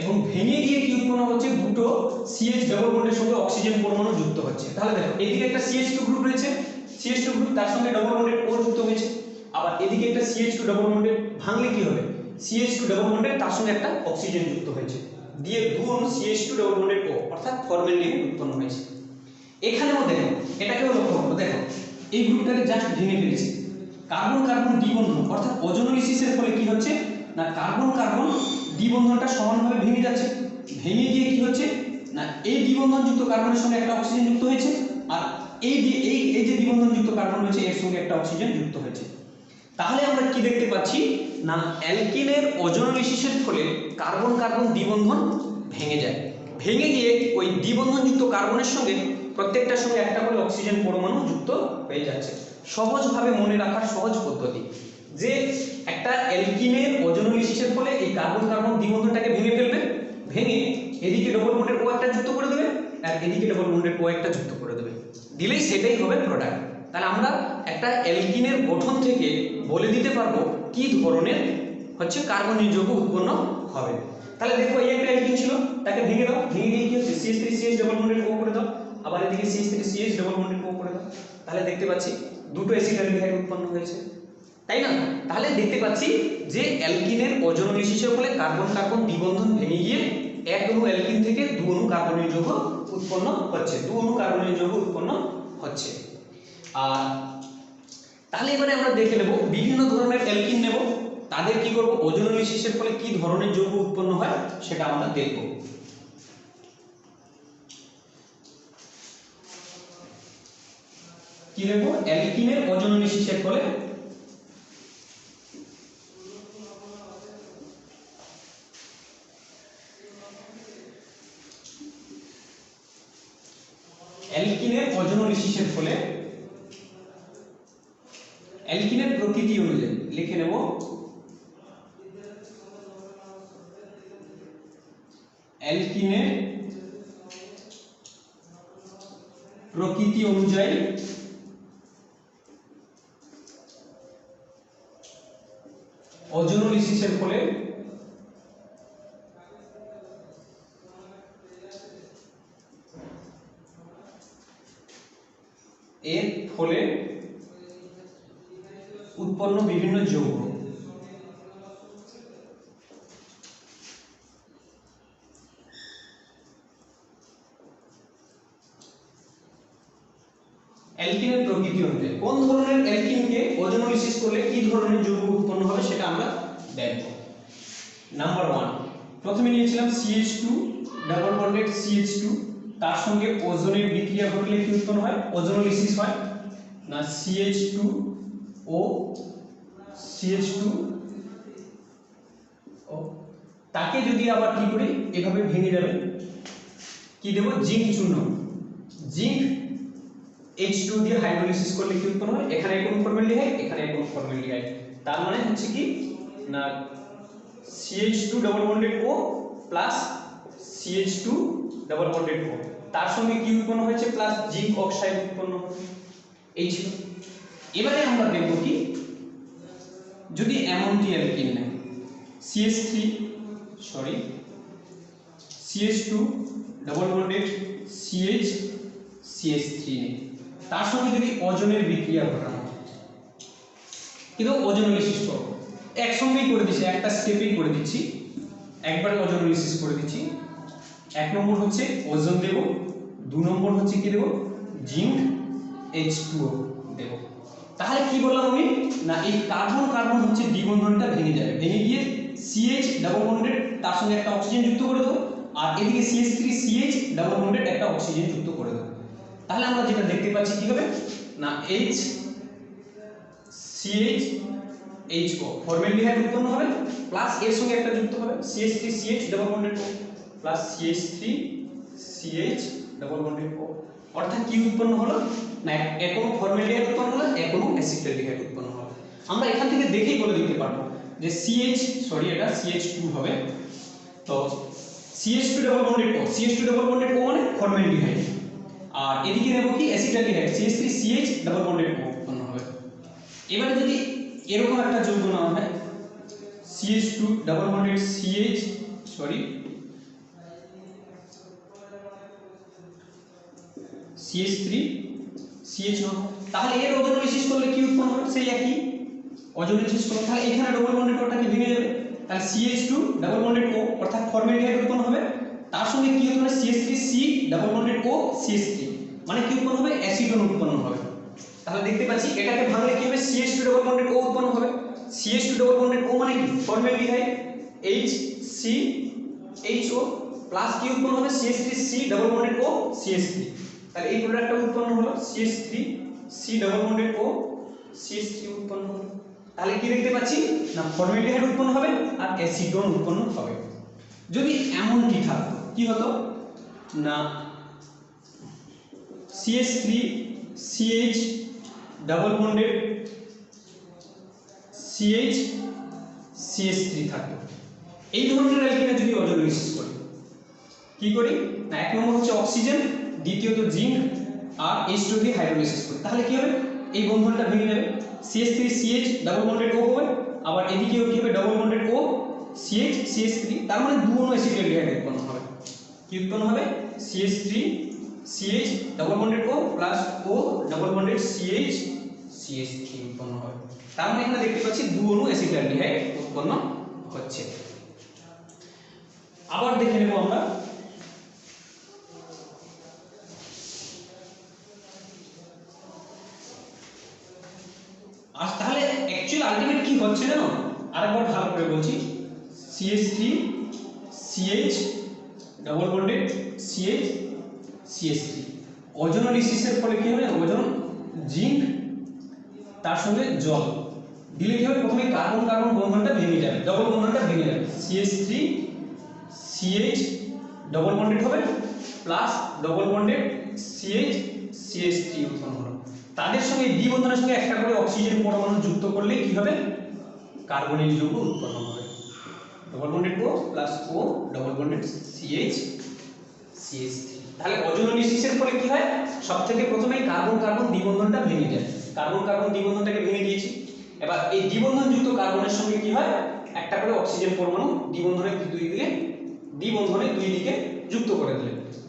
এবং ভেঙে গিয়ে কি উৎপন্ন হচ্ছে, দুটো CH ডাবল বন্ডের সঙ্গে অক্সিজেন পরমাণু যুক্ত হচ্ছে। তাহলে দেখো এদিকে একটা CH2 গ্রুপ রয়েছে, CH2 গ্রুপ তার সঙ্গে ডাবল বন্ডের O যুক্ত হয়েছে, আবার এদিকে একটা CH2 ডাবল বন্ডের ভাঙলে কি হবে, CH2 ডাবল বন্ডের তার সঙ্গে একটা অক্সিজেন যুক্ত হয়েছে, দিয়ে দুটো CH2 ডাবল বন্ডের O অর্থাৎ ফরমালডিহাইড উৎপন্ন হয়েছে। এখানেও দেখো, এটাকেও লক্ষ্য করো, দেখো এই গ্রুপটাকে জাস্ট ভেঙে ফেলেছি, কার্বন কার্বন দ্বিবন্ধন অর্থাৎ ওজোনোলিসিসের ফলে কি হচ্ছে না, কার্বন কার্বন দ্বিবন্ধনটা সমানভাবে ভেঙে যাচ্ছে, ভেঙে গিয়ে কি হচ্ছে না, এই দ্বিবন্ধনযুক্ত কার্বনের সঙ্গে একটা অক্সিজেন যুক্ত হয়েছে, আর এই যে দ্বিবন্ধনযুক্ত কার্বন রয়েছে এর সঙ্গে একটা অক্সিজেন যুক্ত হয়েছে। তাহলে আমরা কি দেখতে পাচ্ছি না, অ্যালকিনের ওজোনোলিসিসের ফলে কার্বন কার্বন দ্বিবন্ধন ভেঙে যায়, ভেঙে গিয়ে ওই দ্বিবন্ধনযুক্ত কার্বনের সঙ্গে প্রত্যেকটার সঙ্গে একটা করে অক্সিজেন পরমাণু যুক্ত হয়ে যাচ্ছে। সহজভাবে মনে রাখার সহজ পদ্ধতি যে একটা অ্যালকিনের ওজোনোলিসিসের ফলে এই কার্বন কার্বন দ্বিবন্ধনটাকে ভেঙে ফেলবে, ভেঙে এদিকে ডবল বন্ডের O একটা যুক্ত করে দেবে আর এদিকে ডবল বন্ডের O একটা যুক্ত করে দেবে, দিলেই সেটাই হবে প্রোডাক্ট। তাহলে আমরা একটা অ্যালকিনের গঠন থেকে বলে দিতে পারবো কি ধরনের হচ্ছে কার্বনীয় যৌগ উৎপন্ন হবে। তাহলে দেখো এই একটা অ্যালকিন ছিল, তাকে ভেঙে দাও, ভেঙে দিয়ে কি হচ্ছে CH3CH ডাবল বন্ডের O করে দাও, আবার এদিকে CH3CH ডাবল বন্ডের O করে দাও, তাহলে দেখতে পাচ্ছি দুটো অ্যাসিটালডিহাইড উৎপন্ন হয়েছে, তাই না? তাহলে দেখতে পাচ্ছি যে অ্যালকিনের ওজোনোলিসিসের ফলে কার্বন কার্বন দ্বিবন্ধন ভেঙে গিয়ে এক অণু অ্যালকিন থেকে দু অণু কার্বনীয় যৌগ উৎপন্ন হচ্ছে, দু অণু কার্বনীয় যৌগ উৎপন্ন হচ্ছে। আর তাহলে এবারে আমরা দেখে নেব বিভিন্ন ধরনের অ্যালকিন নেব, তাদের কি করব, ওজোনোলিসিসের ফলে কি ধরনের যৌগ উৎপন্ন হয় সেটা আমরা দেখব। কি দেখব, অ্যালকিনের ওজোনোলিসিসের ফলে অ্যালকিনের ওজোনোলিসিসের ফলে অ্যালকিনের প্রকৃতি অনুযায়ী লিখে নেব, অ্যালকিনের প্রকৃতি অনুযায়ী ওজোনোলিসিসের ফলে এর ফলে উৎপন্ন বিভিন্ন যৌগ অ্যালকিনের প্রকৃতি অনুযায়ী কোন ধরনের অ্যালকিনকে ওজোনোলিসিস করলে কি ধরনের যৌগ উৎপন্ন হবে সেটা আমরা দেখব। নাম্বার 1 প্রথমে নিয়েছিলাম CH2 ডাবল বন্ডেড CH2, তার সঙ্গে ওজোনের বিক্রিয়া ঘটলে কি উৎপন্ন হয়, ওজোনোলিসিস হয় না, CH2O CH2O, তাকে যদি আবার কি করি এভাবে ভেঙে যাবে, কি দেব, জিঙ্ক চূর্ণ, জিঙ্ক H2 দিয়ে হাইড্রোলিসিস করলে কি উৎপন্ন হয়, এখানে কোন ফর্মালডিহাইড, এখানে কোন ফর্মালডিহাইড, তার মানে হচ্ছে কি না CH2 double bonded O plus CH2 double bonded O, তার সঙ্গে কি উৎপন্ন হয়েছে, প্লাস জিঙ্ক অক্সাইড উৎপন্ন হবে, এই ছিল। এবারে আমরা দেখব কি, যদি এমনটি অ্যালকিন নেয় CH2 ডাবল বন্ডেড CH3 নেই, তার সঙ্গে যদি ওজনের বিক্রিয়া ঘটানো হয়, কিন্তু ওজোনোলিসিস করব একসঙ্গেই করে দিচ্ছি, একটা স্টেপেই করে দিচ্ছি, একবারে ওজোনোলিসিস করে দিচ্ছি। এক নম্বর হচ্ছে ওজন দেব, দু নম্বর হচ্ছে কি দেব, জিঙ্ক H2O দেব। তাহলে কি বললাম আমি না, এই কার্বন কার্বন হচ্ছে দ্বিবন্ধনটা ভেঙে যাবে, ভেঙে গিয়ে CH ডাবল বন্ডেড তার সঙ্গে একটা অক্সিজেন যুক্ত করে দেবো, আর এদিকে CH3CH ডাবল বন্ডেড একটা অক্সিজেন যুক্ত করে দেবো। তাহলে আমরা যেটা দেখতে পাচ্ছি কি হবে না, HCHO ফর্মালডিহাইড উৎপন্ন হবে, প্লাস এর সঙ্গে একটা যুক্ত হবে CH3CH double bonded O plus CH3CH double bonded O, অর্থাৎ কি উৎপন্ন হলো না, এখনো ফর্মালডিহাইড উৎপন্ন হলো, এখনো অ্যাসিটালডিহাইড উৎপন্ন হলো। আমরা এখান থেকে দেখেই বলে দিতে পারবো যে CH সরি এটা CH2 হবে। তো CH2 double bonded O, CH2 double bonded O মানে ফর্মালডিহাইড, আর এদিকে নেব কি acetaldehyde CH3CH double bonded O উৎপন্ন হবে। এবারে যদি এরকম একটা যৌগ নেওয়া হয় CH2 double bonded CH sorry CH3 CH নাও, তাহলে এর ওজোনোলিসিস করলে কি উৎপন্ন হবে? সেই একই ওজোনোলিসিস করলে, তাহলে এখানে ডাবল বন্ডেড ওটাকে ভেঙে যাবে, তাহলে CH2 ডাবল বন্ডেড O অর্থাৎ ফর্মালডিহাইড উৎপন্ন হবে, তার সঙ্গে কি উৎপন্ন হবে CH3C double bonded O CH3 মানে কি উৎপন্ন হবে? অ্যাসিডন উৎপন্ন হবে। তাহলে দেখতে পাচ্ছি এটাকে ভাঙলে কি হবে? CH2 ডাবল বন্ডেড O উৎপন্ন হবে। CH2 ডাবল বন্ডেড O মানে কি? ফর্মালডিহাইড HCHO প্লাস কি উৎপন্ন হবে? CH3C double bonded O CH3, তাহলে এই প্রোডাক্টটা উৎপন্ন হলো CH3C double bonded O CH3 উৎপন্ন হলো। তাহলে কি দেখতে পাচ্ছি না ফর্মালডিহাইড উৎপন্ন হবে আর অ্যাসিডন উৎপন্ন হবে। যদি এমনটি থাকতো কি হতো না CH3CH ডাবল বন্ডেড CH থাকতো, এই ধরনের অ্যালকিনে যদি ওজোনোলিসিস করি কি করি না এক নম্বর হচ্ছে অক্সিজেন, দ্বিতীয়ত জিঙ্ক আর H2 দিয়ে হাইড্রোলাইসিস করি, তাহলে কি হবে? এই বন্ধনটা ভেঙে যাবে, CH3CH ডাবল বন্ডেড O হবে, আবার এদিকেও কি হবে? ডাবল বন্ডেড O CH3, তার মানে দু অণু অ্যাসিটালডিহাইড উৎপন্ন হবে। কি উৎপন্ন হবে? CH3CH double bonded O plus O double bonded CH3 উৎপন্ন হবে। তার মানে এখানে দেখতে পাচ্ছি দু অণু অ্যাসিটালডিহাইড উৎপন্ন হচ্ছে। আবার দেখে নেব আমরা আর তাহলে অ্যাকচুয়াল আলটিমেট কি হচ্ছে জানো? আরেকবার ভালো করে বলছি, CH3CH ডাবল বন্ডেড CH3 ওজোনোলিসিসের ফলে কি হবে? ওজন জিঙ্ক তার সঙ্গে জল দিলে কি হবে? প্রথমে কার্বন কার্বন বন্ধনটা ভেঙে যাবে, ডবল বন্ধনটা ভেঙে যাবে, CH3CH ডবল বন্ডেড হবে প্লাস ডবল বন্ডেড CH3 উৎপন্ন হলো। তাদের সঙ্গে দ্বি বন্ধনের সঙ্গে একটা করে অক্সিজেন পরমাণু যুক্ত করলে কি হবে? কার্বনিল যৌগ উৎপন্ন হবে, double bonded O plus O double bonded CH3। তাহলে ওজোনোলিসিসের ফলে কি হয়? সবথেকে প্রথমে কার্বন কার্বন দ্বিবন্ধনটা ভেঙে যায়, কার্বন কার্বন দ্বিবন্ধনটাকে ভেঙে দিয়েছি, এবার এই দ্বিবন্ধনযুক্ত কার্বনের সঙ্গে কি হয়? একটা করে অক্সিজেন পরমাণু দ্বিবন্ধনের দুই দিকে যুক্ত করে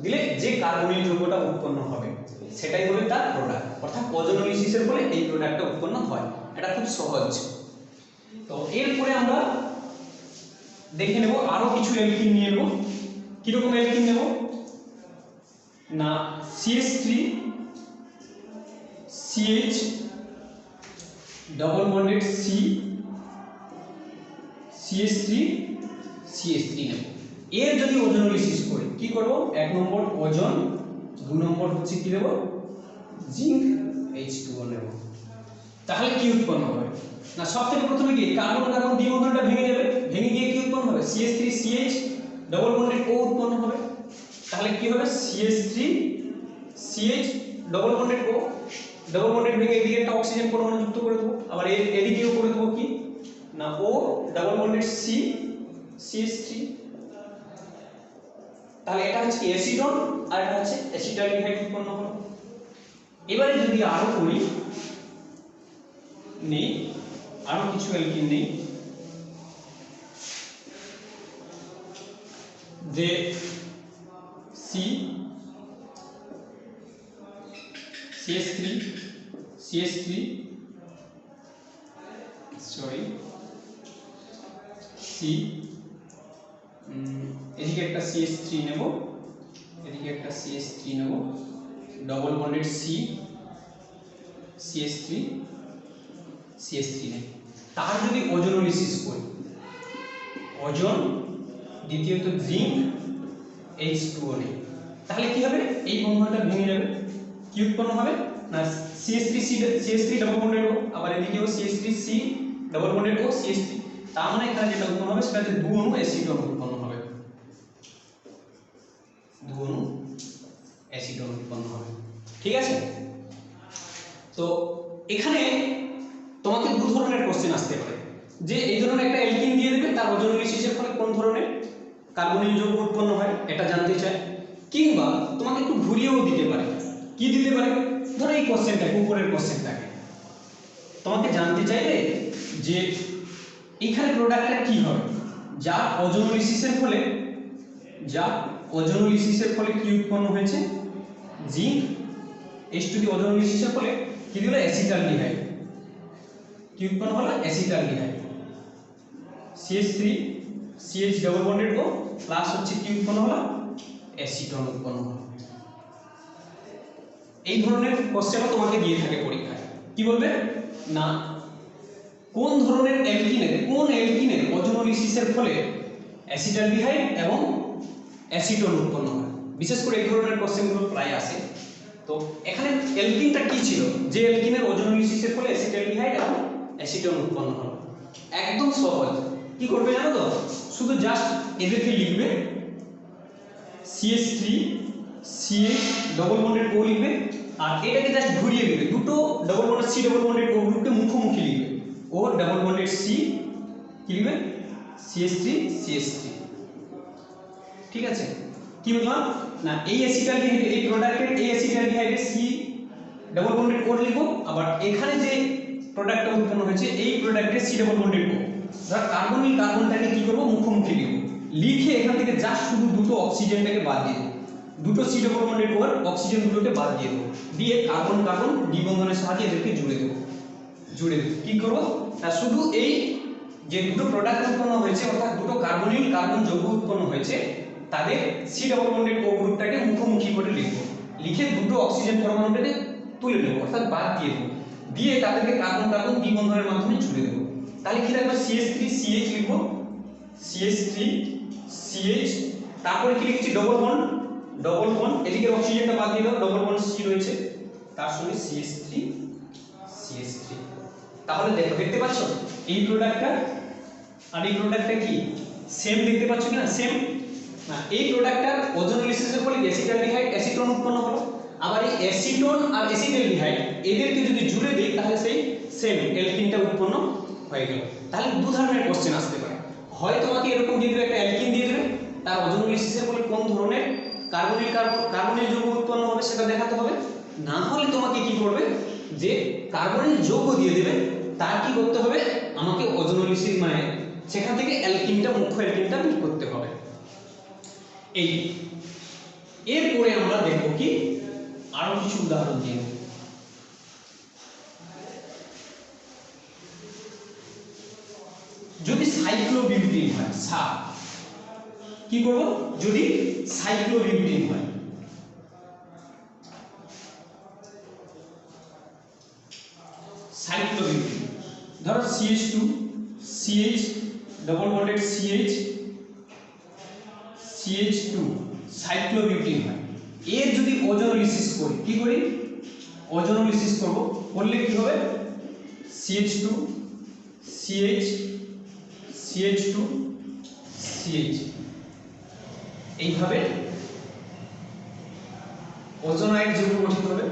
দিলে যে কার্বনিল যৌগটা উৎপন্ন হবে সেটাই হবে তার প্রোডাক্ট, অর্থাৎ ওজোনোলিসিসের ফলে এই প্রোডাক্টটা উৎপন্ন হয়। এটা খুব সহজ। তো এরপরে আমরা দেখে নেব আরো কিছু অ্যালকিন নিয়ে নেব। কিরকম অ্যালকিন নেব না CH3CH ডাবল বন্ডেড CH3 নেব। এর যদি ওজোনোলিসিস করি কি করব? এক নম্বর ওজন, দু নম্বর হচ্ছে কি দেব? জিঙ্ক H2O নেব। তাহলে কি উৎপন্ন হবে না সবথেকে প্রথমে কি কার্বন কার্বন দ্বিবন্ধনটা ভেঙে যাবে, ভেঙে গিয়ে কি উৎপন্ন হবে? CH3CH ডাবল বন্ডেড O উৎপন্ন হবে। তাহলে কি হবে? CH3CH double bonded O, double bonded ভেঙে এদিকে একটা অক্সিজেন পরমাণু যুক্ত করে দেবো, আবার এদিকেও করে দেবো কি না O ডাবল বন্ডেড CH3। তাহলে এটা হচ্ছে অ্যাসিডন আর এটা হচ্ছে অ্যাসিটালডিহাইড উৎপন্ন হলো। এবারে যদি আরো করি নেই আরো কিছু অ্যালকিন নেই, যে CH3 সরি এদিকে একটা CH3 নেব, এদিকে একটা CH3 নেব, ডবল বন্ডেড CH3 নেব। তার যদি ওজোনোলিসিস করি, ওজন দ্বিতীয়ত জিঙ্ক H2O নেই, তাহলে কি হবে? এই বন্ধনটা ভেঙে যাবে, কি উৎপন্ন হবে না CH3 ডাবল বন্ডেড O, আবার এদিকেও CH3C double bonded O CH3। তার মানে এখানে যেটা উৎপন্ন হবে সেটা হচ্ছে দু অণু অ্যাসিডন উৎপন্ন হবে, দু অণু অ্যাসিডন উৎপন্ন হবে। ঠিক আছে? তো এখানে তোমাকে দু ধরনের কোশ্চেন আসতে পারে। যে এই ধরনের একটা অ্যালকিন দিয়ে দেবে, তার ওজোনোলিসিসের ফলে কোন ধরনের কার্বনিল যৌগ উৎপন্ন হয় এটা জানতে চায়। কিংবা তোমাকে একটু ঘুরিয়েও দিতে পারে, কি দিতে পারে, ধরো এই কোশ্চেনটাকে, উপরের কোশ্চেনটাকে তোমাকে জানতে চাইবে যে এইখানে প্রোডাক্টটা কি হবে, যা ওজোনোলিসিসের ফলে কি উৎপন্ন হয়েছে, জিঙ্ক H2 ওজোনোলিসিসের ফলে কি দিল, অ্যাসিটালডিহাইড, কি উৎপন্ন হলো, acetaldehyde, CH3 CH double bonded O plus হচ্ছে কি উৎপন্ন হলো, অ্যাসিটন উৎপন্ন হলো। এই ধরনের কোশ্চেনও তোমাকে দিয়ে থাকে পরীক্ষায়। কি বলবে না, কোন ধরনের অ্যালকিনের ওজোনোলিসিসের ফলে অ্যাসিটালডিহাইড এবং অ্যাসিটন উৎপন্ন হয়। বিশেষ করে এই ধরনের কোশ্চেনগুলো প্রায় আসে। তো এখানে অ্যালকিনটা কি ছিল, যে অ্যালকিনের ওজোনোলিসিসের ফলে অ্যাসিটালডিহাইড এবং অ্যাসিটন উৎপন্ন হলো। একদম সহজ। কি করবে জানো তো, শুধু জাস্ট এদেরকে লিখবে, CH3 CH double bonded O লিখবে, আর এটাকে জাস্ট ঘুরিয়ে দিবে, দুটো double bonded C double bonded O গ্রুপকে মুখোমুখি লিখবে, O ডাবল বন্ডেড C কি লিখবে, CH3 CH3। ঠিক আছে, কি বললাম না, এই অ্যাসিটালডিহাইড, এই প্রোডাক্টের এই অ্যাসিটালডিহাইডে C ডাবল বন্ডেড O লিখবো, আবার এখানে যে প্রোডাক্টটা উৎপন্ন হয়েছে এই প্রোডাক্টের C ডাবল বন্ডেড O, ধর কার্বনিল কার্বনটাকে কি করব, মুখোমুখি লিখবো, লিখে এখান থেকে জাস্ট শুধু দুটো অক্সিজেনটাকে বাদ দিয়ে দেবো, দুটো C double bonded O oxygen দুটোকে বাদ দিয়ে দেবো, দিয়ে কার্বন কার্বন দ্বিবন্ধনের সাহায্যে এদেরকে জুড়ে দেবো। কি করব, না শুধু এই যে দুটো প্রোডাক্ট উৎপন্ন হয়েছে, অর্থাৎ দুটো কার্বনিল কার্বন যৌগ উৎপন্ন হয়েছে, তাদের C ডাবল বন্ডেড O গ্রুপটাকে মুখোমুখি করে লিখবো, লিখে দুটো অক্সিজেন পরমাণুটাকে তুলে নেবো, অর্থাৎ বাদ দিয়ে দেবো, দিয়ে তাদেরকে কার্বন কার্বন দ্বিবন্ধনের মাধ্যমে জুড়ে দেবো। তাহলে কি রাখবো, CH3 CH লিখবো, CH3 CH, তারপরে কি লিখছি, ডবল বন্ড, এদিকে অক্সিজেনটা বাদ দিয়ে দাও, ডবল বন্ড C রয়েছে, তার সঙ্গে CH3 CH3। তাহলে দেখতে পাচ্ছ এই প্রোডাক্টটা আর এই প্রোডাক্টটা কি সেম দেখতে পাচ্ছ কিনা, সেম না, এই প্রোডাক্টটার ওজোনোলিসিসের ফলে অ্যাসিটালডিহাইড অ্যাসিটন উৎপন্ন হলো, আবার এই অ্যাসিটন আর অ্যাসিটালডিহাইড এদেরকে যদি জুড়ে দিই তাহলে সেই সেম অ্যালকিনটা উৎপন্ন হয়ে গেল। তাহলে দু ধরনের কোশ্চেন আসতে পারে, হয় তোমাকে এরকম দিয়ে দেবে, একটা অ্যালকিন দিয়ে দেবে, তার ওজোনোলিসিসের ফলে কোন ধরনের কার্বনিল যৌগ উৎপন্ন হবে সেটা দেখাতে হবে, না হলে তোমাকে কি করবে, যে কার্বনিল যৌগ দিয়ে দেবে, তার কি করতে হবে, আমাকে ওজোনোলিসিস মানে সেখান থেকে অ্যালকিনটা, মুখ্য অ্যালকিনটা বের করতে হবে। এই এরপরে আমরা দেখব কি আরো কিছু উদাহরণ দিয়ে, যদি সাইক্লোবিউটিন হয়, কি করব, যদি সাইক্লোবিউটিন হয়, সাইক্লোবিউটিন ধরো CH2 CH double bonded CH2 সাইক্লোবিউটিন হয়, এর যদি ওজোনোলিসিস করি, কি করি, ওজোনোলিসিস করব, করলে কি হবে, CH2 CH CH2 CH, এইভাবে ওজোনাইড যৌগ গঠিত হবে,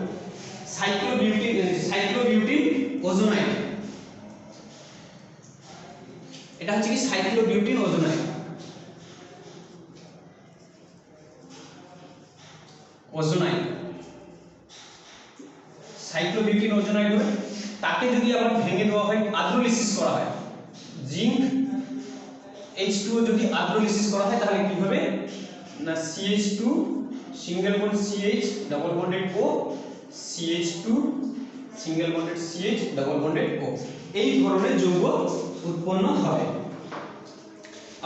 সাইক্লোবিউটিন ওজোনাইড, এটা হচ্ছে কি সাইক্লোবিউটিন ওজোনাইড, সাইক্লোবিউটিন ওজোনাইড হবে। তাকে যদি আবার ভেঙে দেওয়া হয়, আদ্রোলিসিস করা হয়, জিঙ্ক H2O যদি আদ্রোলিসিস করা হয় তাহলে কি হবে না, CH2 single bond CH double bonded O, CH2 single bonded CH double bonded O, এই ধরনের যৌগ উৎপন্ন হয়।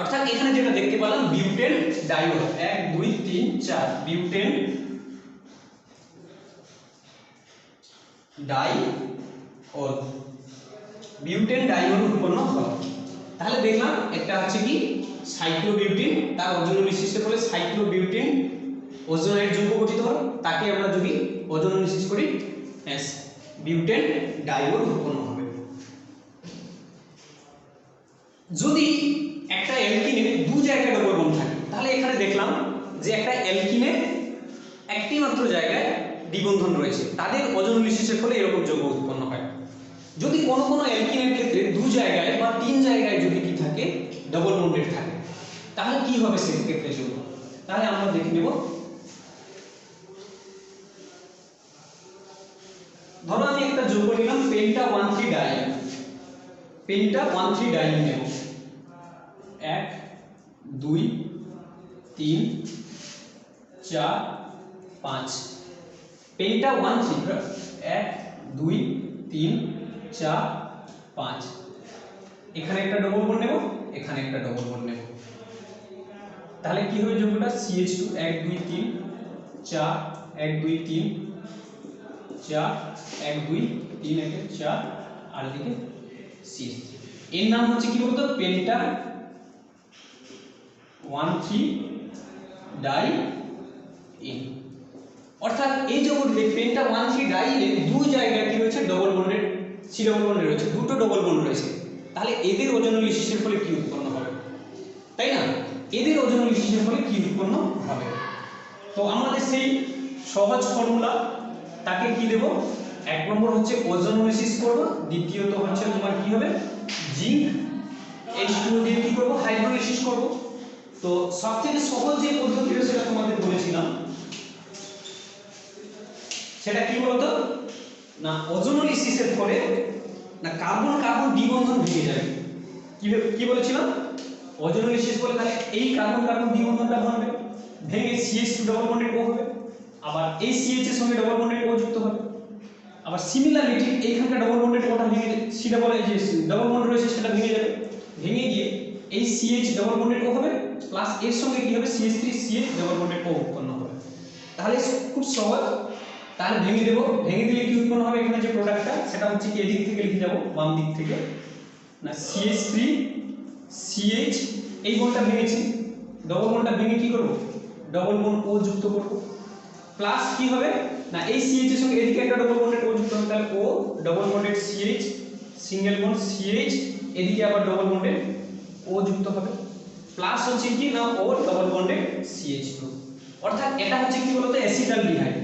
অর্থাৎ এখানে যেটা দেখতে পেলাম বিউটেন ডাইওল, 1 2 3 4 বিউটেন ডাইওল উৎপন্ন হয়। তাহলে দেখলাম একটা হচ্ছে কি সাইক্লোবিউটিন, তার ওজোনোলিসিসের ফলে সাইক্লোবিউটিন ওজোনাইড যৌগ গঠিত হয়, তাকে আমরা যদি ওজোনোলিসিস করি বিউটেন ডাইওল উৎপন্ন হবে। যদি একটা অ্যালকিনে দু জায়গায় ডবল বন্ড থাকে, তাহলে এখানে দেখলাম যে একটা অ্যালকিনে একটি মাত্র জায়গায় দ্বিবন্ধন রয়েছে, তাদের ওজোনোলিসিসের ফলে এরকম যৌগ উৎপন্ন হয়। যদি কোনো অ্যালকিনের ক্ষেত্রে দু জায়গায় বা তিন জায়গায় তাহলে কি হবে সেক্ষেত্রে যৌগ? তাহলে আমরা দেখে নেব। ধরো আমি একটা যৌগ নিলাম পেন্টা 1,3 ডাইন, পেন্টা 1,3 ডাইন নেব, 1 2 3 4 5, পেন্টা 1,3 1 2 3 4 5, এখানে একটা ডবল বন্ড নেব, এখানে একটা ডবল বন্ড নেব। তাহলে কি হবে যৌগটা? CH2 1 2 3 4 1 2 3 4 1 2 3 1 4 আর এদিকে CH3। এর নাম হচ্ছে কি বলতো? Penta 1,3 diene. অর্থাৎ এই যৌগটিতে পেন্টা 1,3 ডাইনে দুই জায়গায় কি রয়েছে? ডবল বন্ডের, সি ডবল বন্ড রয়েছে, দুটো ডবল বন্ড রয়েছে। তাহলে এদের ওজোনোলিসিসের ফলে কি উৎপন্ন হবে? তাই না? এদের ওজোনোলিসিসের ফলে কি উৎপন্ন হবে? তো আমাদের সেই সহজ ফর্মুলা, তাকে কি দেব? এক নম্বর হচ্ছে ওজোনোলিসিস করব, দ্বিতীয়ত হচ্ছে তোমার কি হবে? জিঙ্ক H2O দিয়ে কি করব? হাইড্রোলিসিস করব। তো সবথেকে সহজ যে পদ্ধতিটা সেটা তোমাদের বলেছিলাম, সেটা কি বলতো? না ওজোনোলিসিসের ফলে না কার্বন কার্বন দ্বিবন্ধন ভেঙে যাবে। কি বলেছিলাম? ওজোনোলিসিস বলে তাহলে এই কার্বন কার্বন দ্বিবন্ধনটা ভাঙবে, ভেঙে CH2 ডবল বন্ডেড O হবে, আবার এই CH এর সঙ্গে ডবল বন্ডেড O যুক্ত হবে। আবার সিমিলারলি এইখানকার ডবল বন্ডেড ওটা ভেঙে সি ডবল, এই যে ডবল বন্ড রয়েছে সেটা ভেঙে যাবে, ভেঙে গিয়ে এই CH ডবল বন্ডেড O হবে, প্লাস এর সঙ্গে কি হবে? CH3 CH double bonded O উৎপন্ন হবে। তাহলে খুব সহজ। তাহলে ভেঙে দেব, ভেঙে দিলে কি উৎপন্ন হবে? এখানে যে প্রোডাক্টটা সেটা হচ্ছে কি, এদিক থেকে লিখে যাব বাম দিক থেকে, না CH3 CH, এই বন্ডটা ভেঙেছি, ডবল বন্ডটা ভেঙে কি করব? ডবল বন্ড O যুক্ত করব, প্লাস কি হবে? না এই CH এর সঙ্গে এদিকে একটা ডবল বন্ডেড O যুক্ত হবে, তাহলে O double bonded CH single bond CH, এদিকে আবার ডবল বন্ডেড O যুক্ত হবে, প্লাস হচ্ছে কি না O ডবল বন্ডেড CH2। অর্থাৎ এটা হচ্ছে কি বলতো? Acetaldehyde,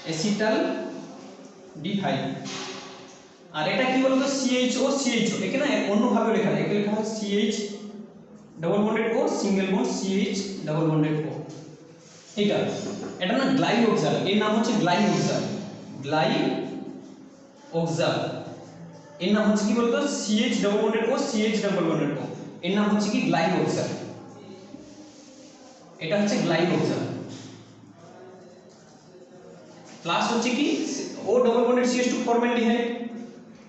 acetaldehyde. আর এটা কি বলতো? CHO CHO, এখানে অন্যভাবে লেখা যায়, এখানে লেখা হয় CH double bonded O single bond CH double bonded O। এটা না গ্লাইওক্সাল, এর নাম হচ্ছে গ্লাইওক্সাল, গ্লাইওক্সাল। এর নাম হচ্ছে কি বলতো? CH double bonded O CH double bonded O, এর নাম হচ্ছে কি? গ্লাইওক্সাল। এটা হচ্ছে গ্লাইওক্সাল, প্লাস হচ্ছে কি O double bonded CH2 formaldehyde,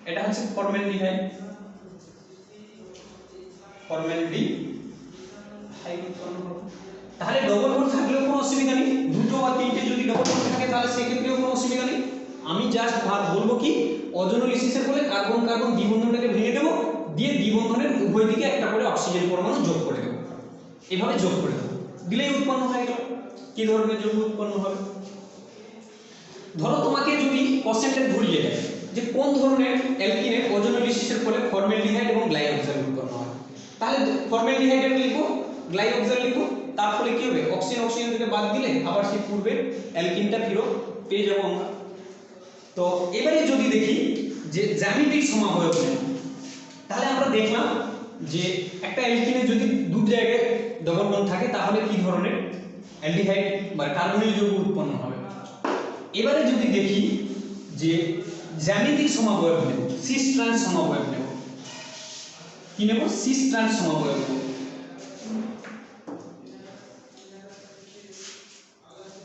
এটা হচ্ছে ফর্মালডিহাইড, ফর্মালডিহাইড উৎপন্ন হবে। তাহলে ডবল বন্ড থাকলেও কোনো অসুবিধা নেই, দুটো বা তিনটে যদি ডবল বন্ড থাকে তাহলে সেক্ষেত্রেও কোনো অসুবিধা নেই। আমি জাস্ট বলবো কি, ওজোনোলিসিসের ফলে কার্বন কার্বন দ্বিবন্ধনটাকে ভেঙে দেবো, দিয়ে দ্বিবন্ধনের উভয় দিকে একটা করে অক্সিজেন পরমাণু যোগ করে দেবো, এভাবে যোগ করে দেবো, দিলেই উৎপন্ন হয়ে গেল। কি ধরনের যৌগ উৎপন্ন হবে? ধরো তোমাকে যদি কোশ্চেনটা ঘুরিয়ে দেয় যে কোন ধরনের অ্যালকিনের ওজোনোলিসিসের ফলে ফর্মালডিহাইড এবং গ্লাইওক্সাল উৎপন্ন হয়, তাহলে ফর্মালডিহাইড লিখবো, গ্লাইওক্সাল লিখবো, তার ফলে কি হবে? অক্সিজেন অক্সিজেন থেকে বাদ দিলে আবার সেই পূর্বের অ্যালকিনটা ফিরত পেয়ে যাবো আমরা। তো এবারে যদি দেখি যে জ্যামিতিক সমাবয়ব নেই, তাহলে আমরা দেখলাম যে একটা অ্যালকিনে যদি দুটো জায়গায় ডবল বন্ড থাকে তাহলে কি ধরনের অ্যালডিহাইড বা কার্বনিল যৌগ উৎপন্ন হবে। এবারে যদি দেখি যে জ্যামিতিক সমাবয়ব নেব, সিস ট্রান্স সমাবয়ব নেব, কি নেব? সিস ট্রান্স সমাবয়ব নেব।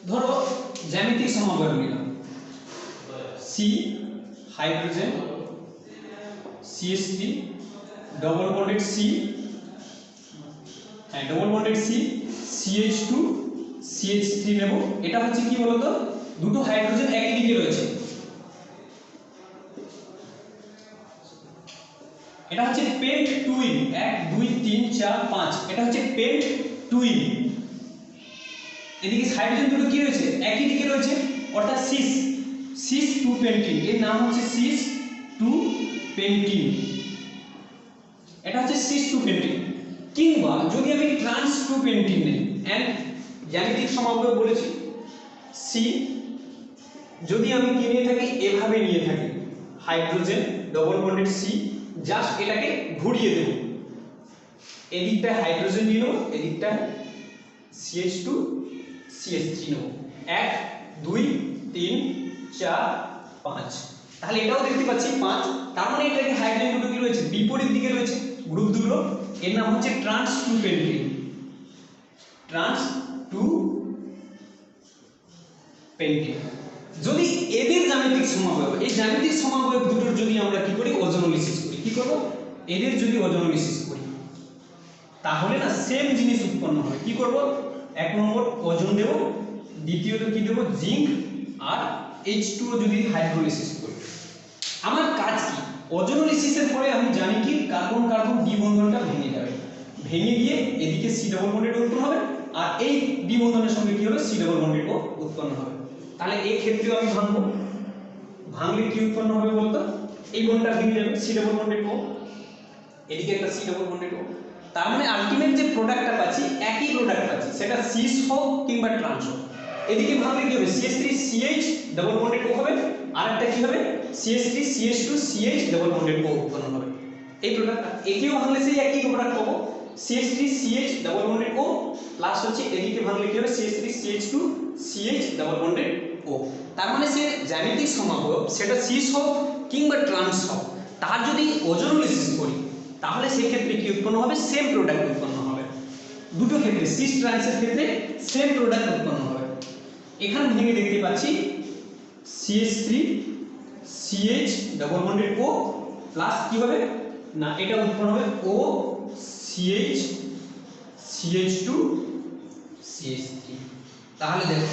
ধরো জ্যামিতিক সমাবয়ব নিলাম, C hydrogen CH3 double bonded C, হ্যাঁ double bonded C CH2 CH3 নেব। এটা হচ্ছে কি বলতো? দুটো হাইড্রোজেন একই দিকে রয়েছে, এটা হচ্ছে পেন্ট টুইন, 1 2 3 4 5, এটা হচ্ছে পেন্ট টুইন। এদিকে হাইড্রোজেন দুটো কি রয়েছে? একই দিকে রয়েছে, অর্থাৎ সিস 2 পেন্টিন, এর নাম হচ্ছে সিস 2 পেন্টিন, এটা হচ্ছে সিস 2 পেন্টিন। কিংবা যদি আমি ট্রান্স 2 পেন্টিন নেই, এন্ড জ্যামিতিক সমাবয়ব বলেছি সি, যদি আমি কি নিয়ে থাকি? এভাবে নিয়ে থাকি, hydrogen double bonded C, just এটাকে ঘুরিয়ে দেব, এদিকটায় হাইড্রোজেন নিয়ে নেবো, এদিকটায় CH2 CH3 নেবো। 1 2 3 4 5। তাহলে এটাও দেখতে পাচ্ছি 5। তার মানে এটাকে হাইড্রোজেন দুটো কি রয়েছে বিপরীত দিকে রয়েছে গ্রুপ দুটো। এর নাম হচ্ছে trans two pentene. Trans two pentene. যদি এদের জ্যামিতিক সমাবয়ব, এই জ্যামিতিক সমাবয়ব দুটোর যদি আমরা কি করি ওজোনোলিসিস করি, কি করব এদের যদি ওজোনোলিসিস করি তাহলে না সেম জিনিস উৎপন্ন হবে। কি করব, এক নম্বর ওজন দেব, দ্বিতীয়ত কি দেব জিঙ্ক, আর H2O যদি হাইড্রোলিসিস করি। আমার কাজ কি, ওজোনোলিসিসের পরে আমি জানি কি কার্বন কার্বন দ্বি বন্ধনটা ভেঙে যাবে, ভেঙে গিয়ে এদিকে C ডবল বন্ডেড উৎপন্ন হবে, আর এই দ্বি বন্ধনের সঙ্গে কি হবে C ডবল বন্ডেড উৎপন্ন হবে। তাহলে এই ক্ষেত্রেও আমি ভাঙবো, ভাঙলে কি উৎপন্ন হবে বলতো, এই বন্ডটা ভেঙে যাবে C ডবল বন্ডেড ও, এদিকে একটা C ডবল বন্ডেড ও। তার মানে আলটিমেট যে প্রোডাক্টটা পাচ্ছি একই প্রোডাক্ট পাচ্ছি, সেটা সিস হোক কিংবা ট্রান্স হোক। এদিকে ভাঙলে কি হবে CH3 CH ডবল বন্ডেড ও হবে, আর একটা কি হবে CH3 CH2 CH double bonded ও উৎপন্ন হবে। এই প্রোডাক্টটা একেও ভাঙলে সেই একই প্রোডাক্ট পাবো, CH3 CH double bonded O plus হচ্ছে এদিকে ভাঙলে কি হবে CH3 CH2 CH double bonded O. তার মানে সে জ্যামিতিক সমাবয়ব সেটা সিস হোক কিংবা ট্রান্স হোক, তার যদি ওজোনোলিসিস করি তাহলে সেই ক্ষেত্রে কি উৎপন্ন হবে সেম প্রোডাক্ট উৎপন্ন হবে। দুটো ক্ষেত্রে সিস ট্রান্সের ক্ষেত্রে সেম প্রোডাক্ট উৎপন্ন হবে। এখানে ভেঙে দেখতে পাচ্ছি CH3 CH double bonded O plus কি হবে না এটা উৎপন্ন হবে O CH CH2 CH3। তাহলে দেখো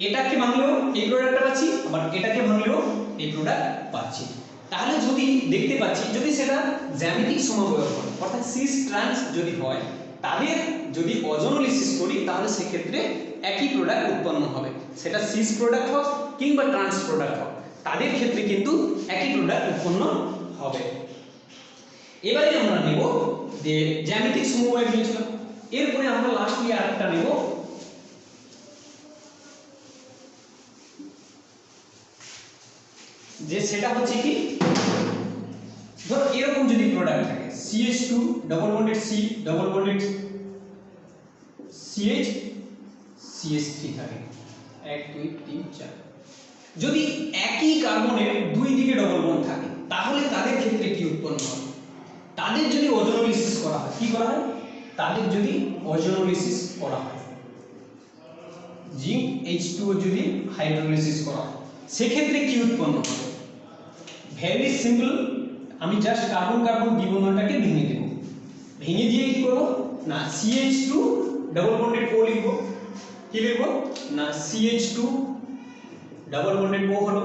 এটাকে ভাঙলেও এই প্রোডাক্টটা পাচ্ছি, আবার এটাকে ভাঙলেও এই প্রোডাক্ট পাচ্ছি। তাহলে যদি দেখতে পাচ্ছি যদি সেটা জ্যামিতিক সমাবয়ব হয় অর্থাৎ সিস ট্রান্স যদি হয়, তাদের যদি ওজোনোলিসিস করি তাহলে সেক্ষেত্রে একই প্রোডাক্ট উৎপন্ন হবে, সেটা সিস প্রোডাক্ট হোক কিংবা ট্রান্স প্রোডাক্ট হোক, তাদের ক্ষেত্রে কিন্তু একই প্রোডাক্ট উৎপন্ন হবে। এবারে আমরা নেব যে জ্যামিতিক সমবায় নিয়েছিলাম, এরপরে আমরা লাস্টলি আরেকটা নেব যে সেটা হচ্ছে কি ধরো এরকম যদি প্রোডাক্ট থাকে CH2 double bonded C double bonded CH CH3 থাকে 1 2 3 4, যদি একই কার্বনের দুই দিকে ডবল বন্ড থাকে তাহলে তাদের ক্ষেত্রে কি উৎপন্ন হবে, তাদের যদি ওজোনোলিসিস করা হয়, কি করা হয় তাদের যদি ওজোনোলিসিস করা হয়, জিঙ্ক H2O যদি হাইড্রোলিসিস করা হয় সেক্ষেত্রে কি উৎপন্ন হবে। ভেরি সিম্পল, আমি জাস্ট কার্বন কার্বন দ্বিবন্ধনটাকে ভেঙে দেব, ভেঙে দিয়ে কি করব না CH2 ডবল বন্ডেড ও লিখব, কি লিখব না CH2 ডবল বন্ডেড ও হলো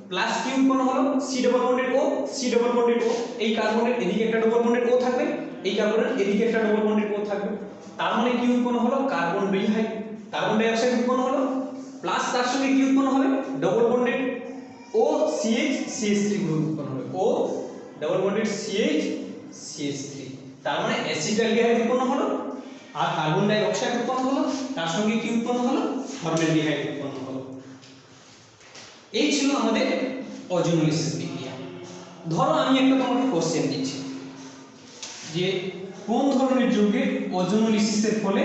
প্লাস কি উৎপন্ন হলো C ডবল বন্ডেড ও C ডবল বন্ডেড ও, এই কার্বনের এদিকে একটা ডবল বন্ডেড ও থাকবে, এই কার্বনের এদিকে একটা ডবল বন্ডেড ও থাকবে। তার মানে কি উৎপন্ন হলো কার্বন কার্বন ডাই অক্সাইড উৎপন্ন হলো, প্লাস তার সঙ্গে কি উৎপন্ন হবে ডবল বন্ডেড ও CH CH3 গ্রুপ উৎপন্ন হবে, ও ডবল বন্ডেড CH CH3। তার মানে অ্যাসিটালডিহাইড উৎপন্ন হলো আর কার্বন ডাই অক্সাইড উৎপন্ন হলো, তার সঙ্গে কি উৎপন্ন হলো ফর্মালডিহাইড উৎপন্ন হলো। এই ছিল আমাদের ওজোনোলিসিস বিক্রিয়া। ধরো আমি একটা তোমাকে কোশ্চেন দিচ্ছি যে কোন ধরনের যৌগের ওজোনোলিসিসের ফলে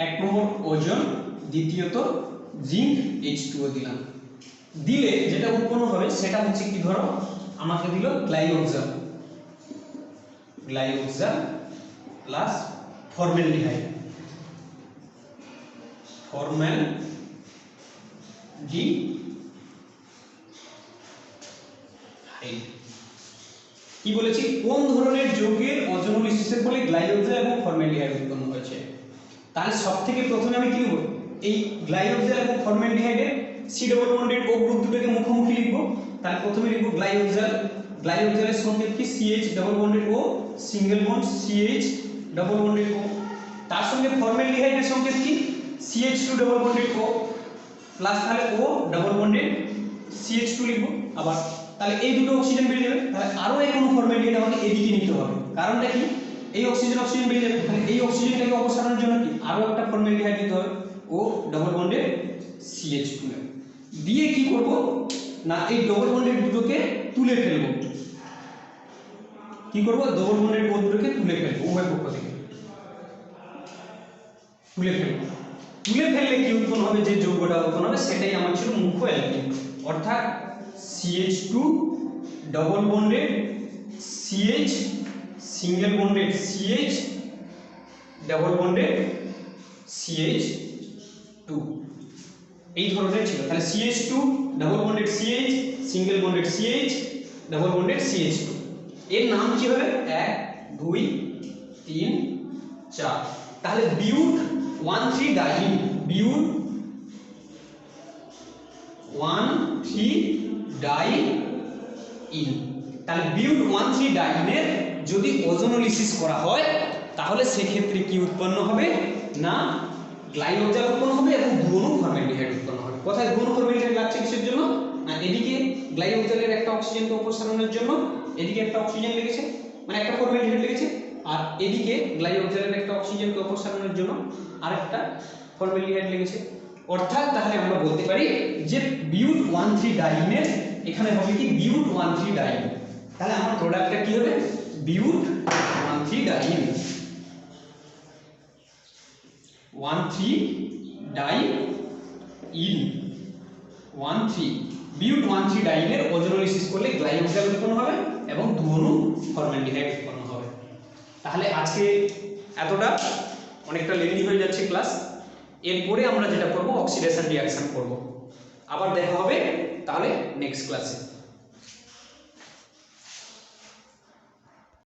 এক নম্বর ওজন, দ্বিতীয়ত জিঙ্ক H2O দিলাম, দিলে যেটা উৎপন্ন হবে সেটা হচ্ছে কি ধরো আমাকে দিল গ্লাইওক্সাল প্লাস ফর্মালডিহাইড, কি বলেছি কোন ধরনের যৌগের ওজোনোলিসিসের ফলে গ্লাইওক্সাল এবং ফর্মালডিহাইড উৎপন্ন হয়েছে। তাহলে সবথেকে প্রথমে আমি কি লিখব এই গ্লাইওক্সাল এবং ফর্মালডিহাইডের C ডবল বন্ডেড ও গ্রুপ দুটোকে মুখোমুখি লিখব। তাহলে প্রথমে লিখব গ্লাইওক্সালের সংকেত কি CH double bonded O single bond CH double bonded O, তার সঙ্গে ফর্মালডিহাইডের সংকেত কি CH2 double bonded O plus তাহলে O ডবল বন্ডেড CH2 লিখব। আবার তাহলে এই দুটো অক্সিজেন বেরিয়ে যাবে, তাহলে আরো কোনো ফর্মালডিহাইড আমাকে এদিকে নিতে হবে, কারণটা কি এই অক্সিজেন বেরিয়ে যাবে, তাহলে এই অক্সিজেনটাকে অপসারণের জন্য কি আরো একটা ফর্মালডিহাইড দিতে হবে, ও ডবল বন্ডেড CH2 দিয়ে কি করব না এই ডবল বন্ডেড দুটোকে তুলে ফেলব, কি করব ডবল বন্ডেড ও দুটোকে তুলে ফেলব উভয় পক্ষ থেকে। তুলে ফেলবো। তুলে ফেললে কি উৎপন্ন হবে, যে যৌগটা উৎপন্ন হবে সেটাই আমার ছিল মুখ্য অ্যালকিন, অর্থাৎ CH2 double bonded CH single bonded CH double bonded CH2 এই ধরনের ছিল। তাহলে CH2 double bonded CH single bonded CH double bonded CH2 এর নাম কি হবে 1 2 3 4। তাহলে বিউট 1,3 ডাইন, বিউট 1,3 ডাইন। তাহলে বিউট 1,3 ডাইনের যদি ওজোনোলিসিস করা হয় তাহলে সেক্ষেত্রে কি উৎপন্ন হবে না গ্লাইকোজেন উৎপন্ন হবে এবং দুঅণু ফর্মালডিহাইড উৎপন্ন হবে। কোথায় দুঅণু ফর্মালডিহাইড লাগছে কিসের জন্য না এদিকে গ্লাইকোজেনের একটা অক্সিজেনকে অপসারণের জন্য, এদিকে একটা অক্সিজেন লেগেছে মানে একটা ফর্মালডিহাইড লেগেছে, আর এদিকে গ্লাইকোজেনের একটা অক্সিজেনকে অপসারণের জন্য আরেকটা ফর্মালডিহাইড লেগেছে। অর্থাৎ তাহলে আমরা বলতে পারি যে বিউট 1,3 ডাইনের এখানে হবে কি বিউট 1,3 ডাইন। তাহলে আমার প্রোডাক্টটা কি হবে বিউট 1,3 ডাইন, 1,3 ডাই ইন 1,3 বিউট 1,3 ডাইনের ওজোনোলিসিস করলে গ্লাইকোজেন উৎপন্ন হবে এবং দুঅণু ফর্মালডিহাইড উৎপন্ন হবে। তাহলে আজকে এতটা, অনেকটা লেন্দি হয়ে যাচ্ছে ক্লাস। এরপরে আমরা যেটা করব অক্সিডেশন রিঅ্যাকশন করব। আবার দেখা হবে তাহলে নেক্সট ক্লাসে।